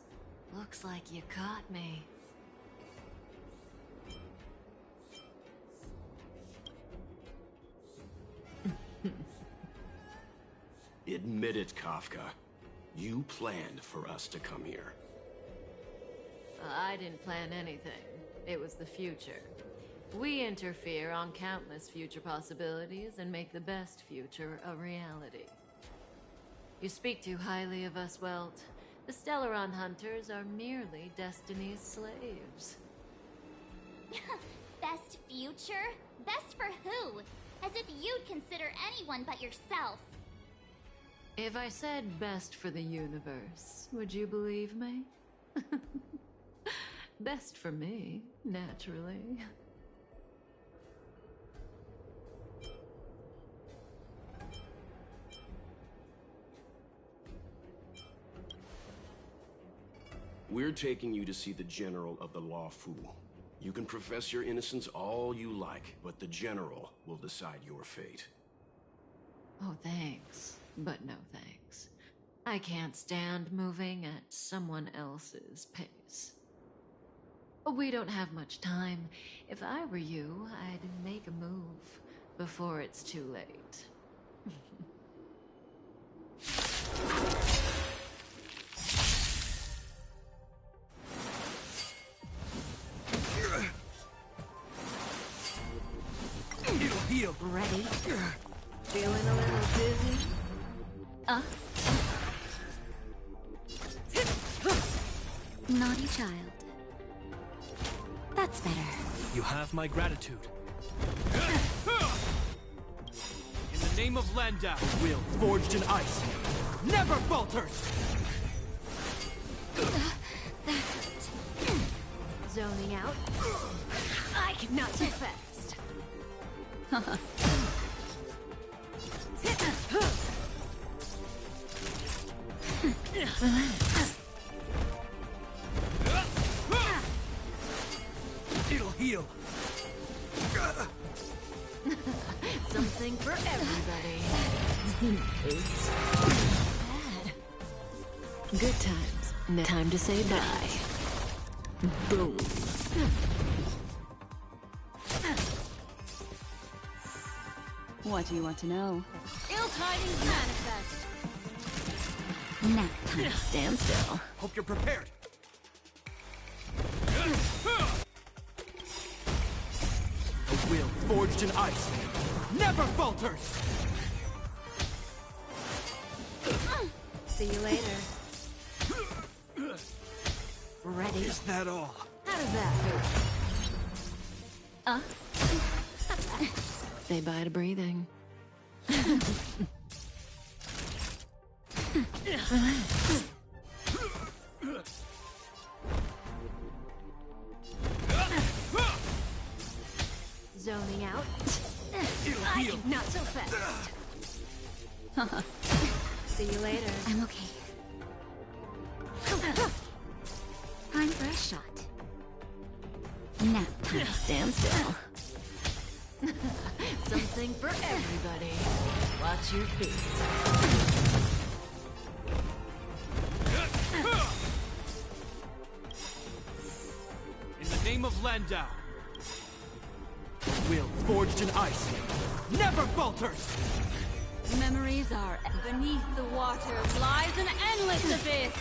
Looks like you caught me. Admit it, Kafka. You planned for us to come here. I didn't plan anything. It was the future. We interfere on countless future possibilities and make the best future a reality. You speak too highly of us, Welt. The Stellaron Hunters are merely Destiny's slaves. Best future? Best for who? As if you'd consider anyone but yourself. If I said best for the universe, would you believe me? Best for me, naturally. We're taking you to see the General of the Law Fu. You can profess your innocence all you like, but the General will decide your fate. Oh, thanks. But no thanks. I can't stand moving at someone else's pace. We don't have much time. If I were you, I'd make a move before it's too late. It'll heal. Ready? Feeling a little dizzy? Naughty child. That's better. You have my gratitude. In the name of Landau, will forged in ice never falters. Zoning out. Not too fast. Relax. It'll heal. Something for everybody. Oops. Bad. Good times. No time to say bye. Boom. What do you want to know? Ill tidings manifest. Nap time. Stand still. Hope you're prepared. A will forged in ice never falters! See you later. Ready? Is that all? How does that feel? Say bye to breathing. Zoning out. Not so fast. See you later. I'm okay. Time for a shot. Nap time. Stand still. Something for everybody. Watch your feet. In the name of Landau, will forged in ice never falters! Memories are beneath the water lies an endless abyss.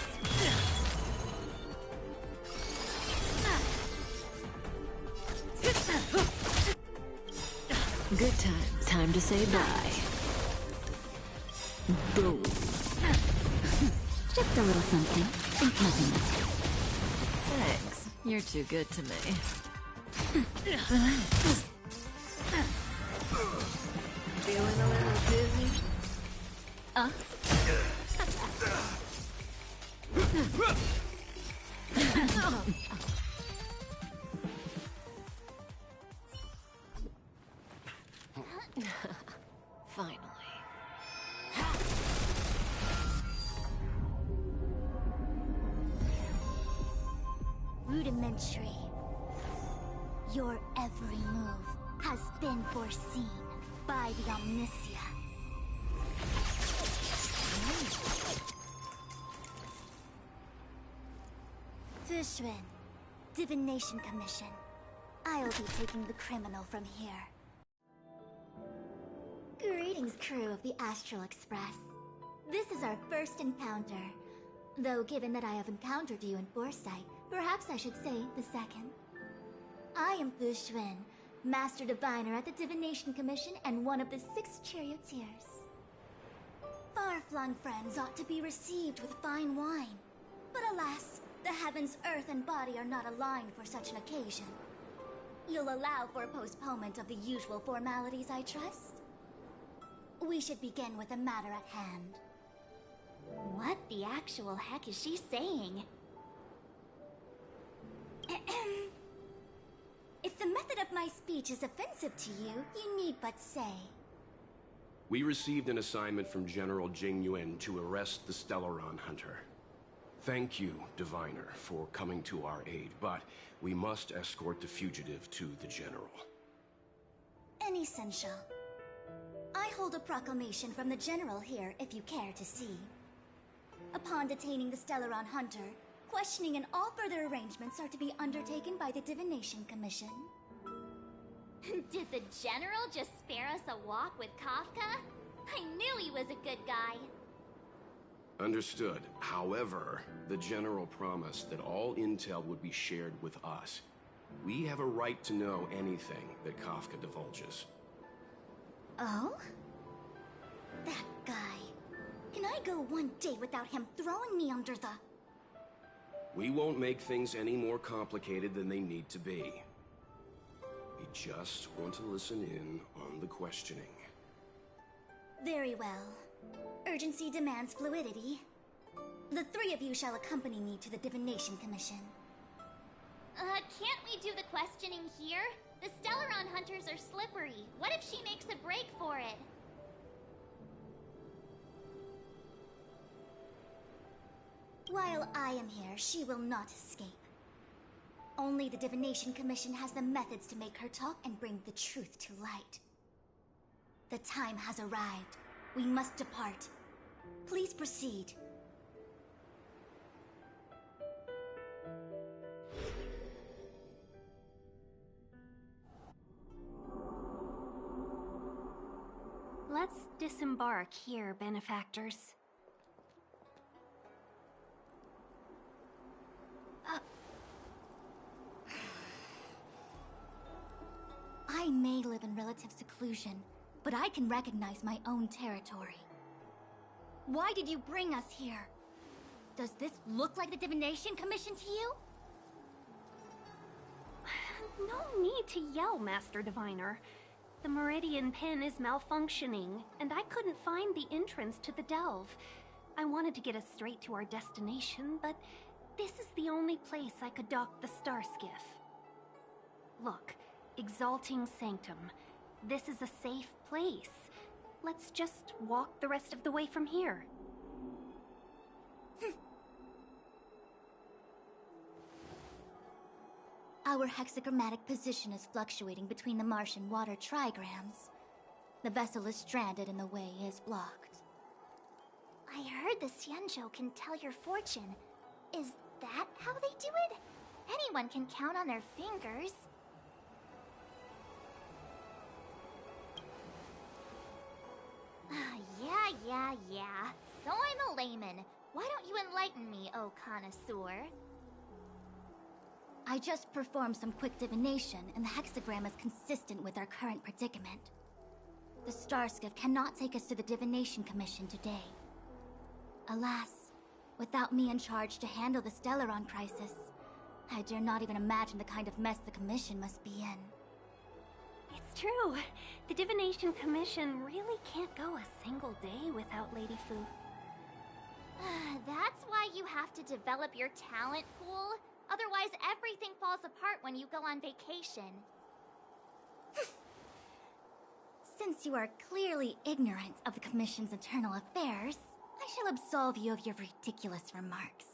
Good time. Time to say bye. Boom. Just a little something. Think nothing of it. Thanks. You're too good to me. Feeling a little dizzy? Finally. Rudimentary. Your every move has been foreseen by the Omniscia. Fushun, Divination Commission. I'll be taking the criminal from here. Greetings, crew of the Astral Express. This is our first encounter. Though given that I have encountered you in foresight, perhaps I should say the second. I am Fushun, Master Diviner at the Divination Commission and one of the 6 charioteers. Far-flung friends ought to be received with fine wine. But alas, the heavens, earth, and body are not aligned for such an occasion. You'll allow for a postponement of the usual formalities, I trust? We should begin with the matter at hand. What the actual heck is she saying? If the method of my speech is offensive to you, you need but say. We received an assignment from General Jing Yuan to arrest the Stellaron Hunter. Thank you, Diviner, for coming to our aid, but we must escort the fugitive to the General. Essential. I hold a proclamation from the General here, if you care to see. Upon detaining the Stellaron Hunter, questioning and all further arrangements are to be undertaken by the Divination Commission. Did the General just spare us a walk with Kafka? I knew he was a good guy. Understood. However, the General promised that all intel would be shared with us. We have a right to know anything that Kafka divulges. Oh? That guy. Can I go one day without him throwing me under the... We won't make things any more complicated than they need to be. We just want to listen in on the questioning. Very well. Urgency demands fluidity. The 3 of you shall accompany me to the Divination Commission. Can't we do the questioning here? The Stellaron hunters are slippery. What if she makes a break for it? While I am here, she will not escape. Only the Divination Commission has the methods to make her talk and bring the truth to light. The time has arrived. We must depart. Please proceed. Let's disembark here, benefactors. I may live in relative seclusion, but but I can recognize my own territory. Why did you bring us here? Does this look like the Divination Commission to you? No need to yell, Master Diviner. The Meridian Pin is malfunctioning, and I couldn't find the entrance to the delve. I wanted to get us straight to our destination, but this is the only place I could dock the star skiff. Look, Exalting Sanctum. This is a safe place. Let's just walk the rest of the way from here. Our hexagrammatic position is fluctuating between the Martian water trigrams. The vessel is stranded and the way is blocked. I heard the Xianzhou can tell your fortune. Is that how they do it? Anyone can count on their fingers. Yeah. So I'm a layman. Why don't you enlighten me, oh connoisseur? I just performed some quick divination, and the hexagram is consistent with our current predicament. The Starskiff cannot take us to the Divination Commission today. Alas, without me in charge to handle the Stellaron crisis, I dare not even imagine the kind of mess the Commission must be in. It's true. The Divination Commission really can't go a single day without Lady Fu. That's why you have to develop your talent pool. Otherwise, everything falls apart when you go on vacation. Since you are clearly ignorant of the Commission's internal affairs, I shall absolve you of your ridiculous remarks.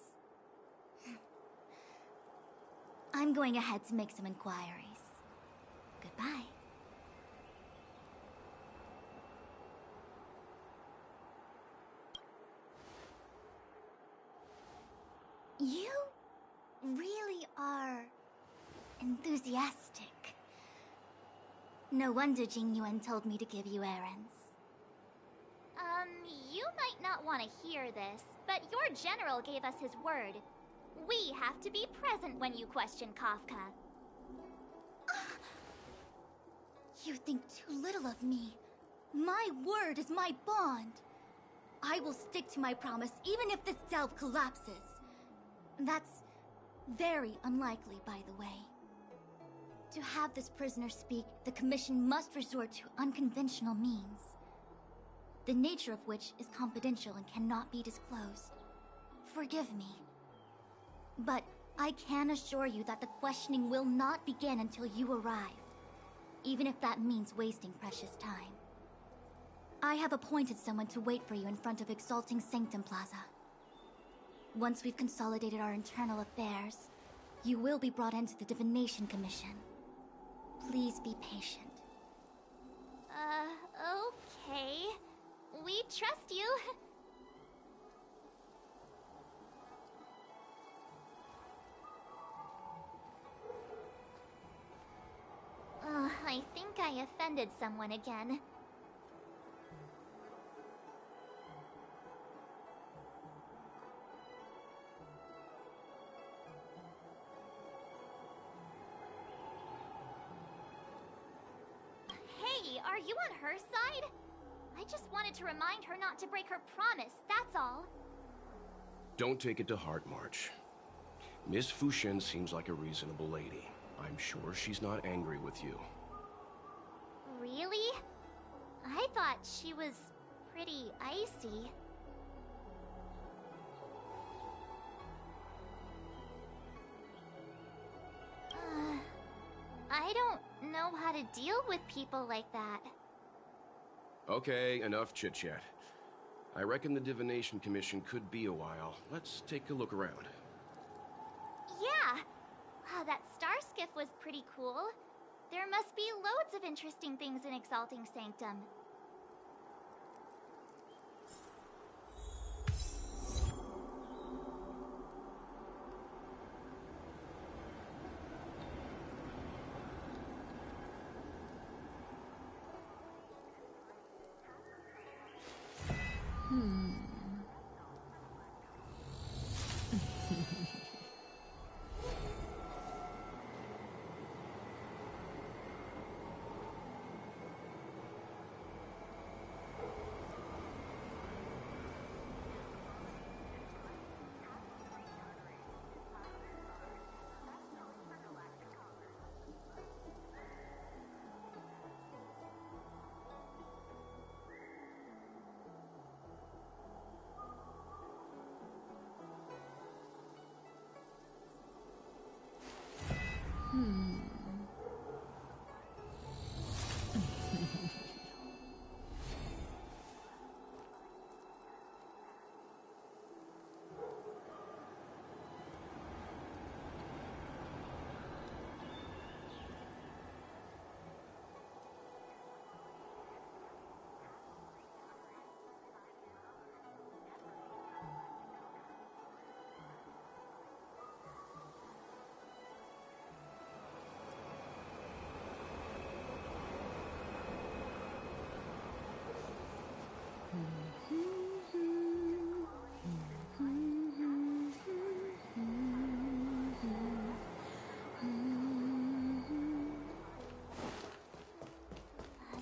I'm going ahead to make some inquiries. Goodbye. You really are enthusiastic. No wonder Jing Yuan told me to give you errands. You might not want to hear this, but your general gave us his word. We have to be present when you question Kafka. You think too little of me. My word is my bond. I will stick to my promise even if this delve collapses. That's very unlikely, by the way. To have this prisoner speak, the Commission must resort to unconventional means, the nature of which is confidential and cannot be disclosed. Forgive me. But I can assure you that the questioning will not begin until you arrive, even if that means wasting precious time. I have appointed someone to wait for you in front of Exalting Sanctum Plaza. Once we've consolidated our internal affairs, you will be brought into the Divination Commission. Please be patient. Okay. We trust you. I think I offended someone again. Hey, are you on her side? I just wanted to remind her not to break her promise, that's all. Don't take it to heart, March. Miss Fushen seems like a reasonable lady. I'm sure she's not angry with you. Really? I thought she was pretty icy. I don't know how to deal with people like that. Okay, enough chit-chat. I reckon the Divination Commission could be a while. Let's take a look around. Yeah! That star skiff was pretty cool. There must be loads of interesting things in Exalting Sanctum.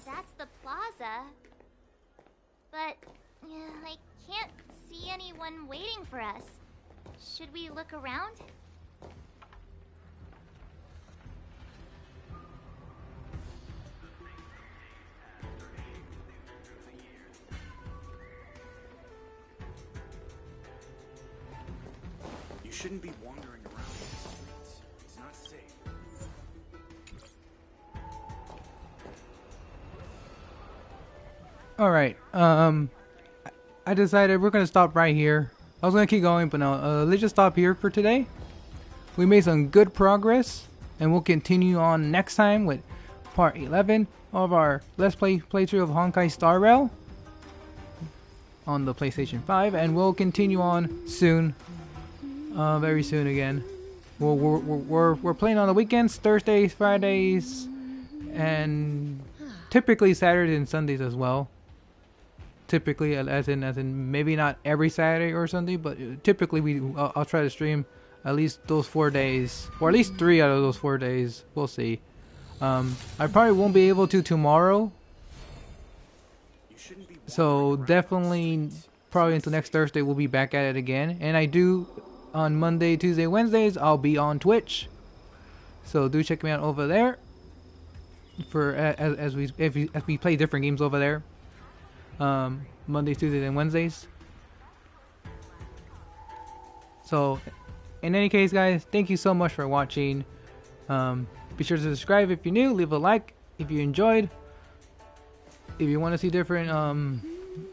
That's the plaza. But I can't see anyone waiting for us. Should we look around? You shouldn't be wandering around in the streets. It's not safe. Alright, I decided we're gonna stop right here. I was gonna keep going, but no, let's just stop here for today. We made some good progress, and we'll continue on next time with part 11 of our Let's Play playthrough of Honkai Star Rail on the PlayStation 5, and we'll continue on soon, very soon again. We're playing on the weekends, Thursdays, Fridays, and typically Saturdays and Sundays as well. Typically, as in maybe not every Saturday or Sunday, but typically I'll try to stream at least those 4 days, or at least 3 out of those 4 days. We'll see. I probably won't be able to tomorrow, so definitely probably until next Thursday we'll be back at it again. And I do on Monday, Tuesday, Wednesdays I'll be on Twitch, so do check me out over there for as we play different games over there. Mondays, Tuesdays, and Wednesdays. So, in any case, guys, thank you so much for watching. Be sure to subscribe if you're new. Leave a like if you enjoyed. If you want to see different,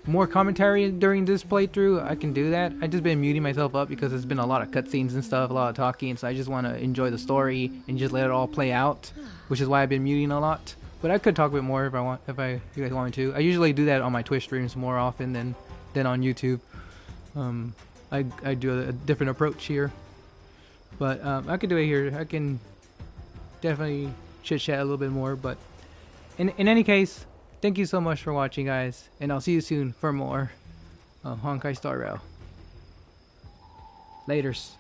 more commentary during this playthrough, I can do that. I've just been muting myself up because there's been a lot of cutscenes and stuff, a lot of talking, so I just want to enjoy the story and just let it all play out, which is why I've been muting a lot. But I could talk a bit more if I want, you guys want me to. I usually do that on my Twitch streams more often than on YouTube. I do a different approach here, but I could do it here. I can definitely chit chat a little bit more. But in any case, thank you so much for watching, guys, and I'll see you soon for more Honkai Star Rail. Laters.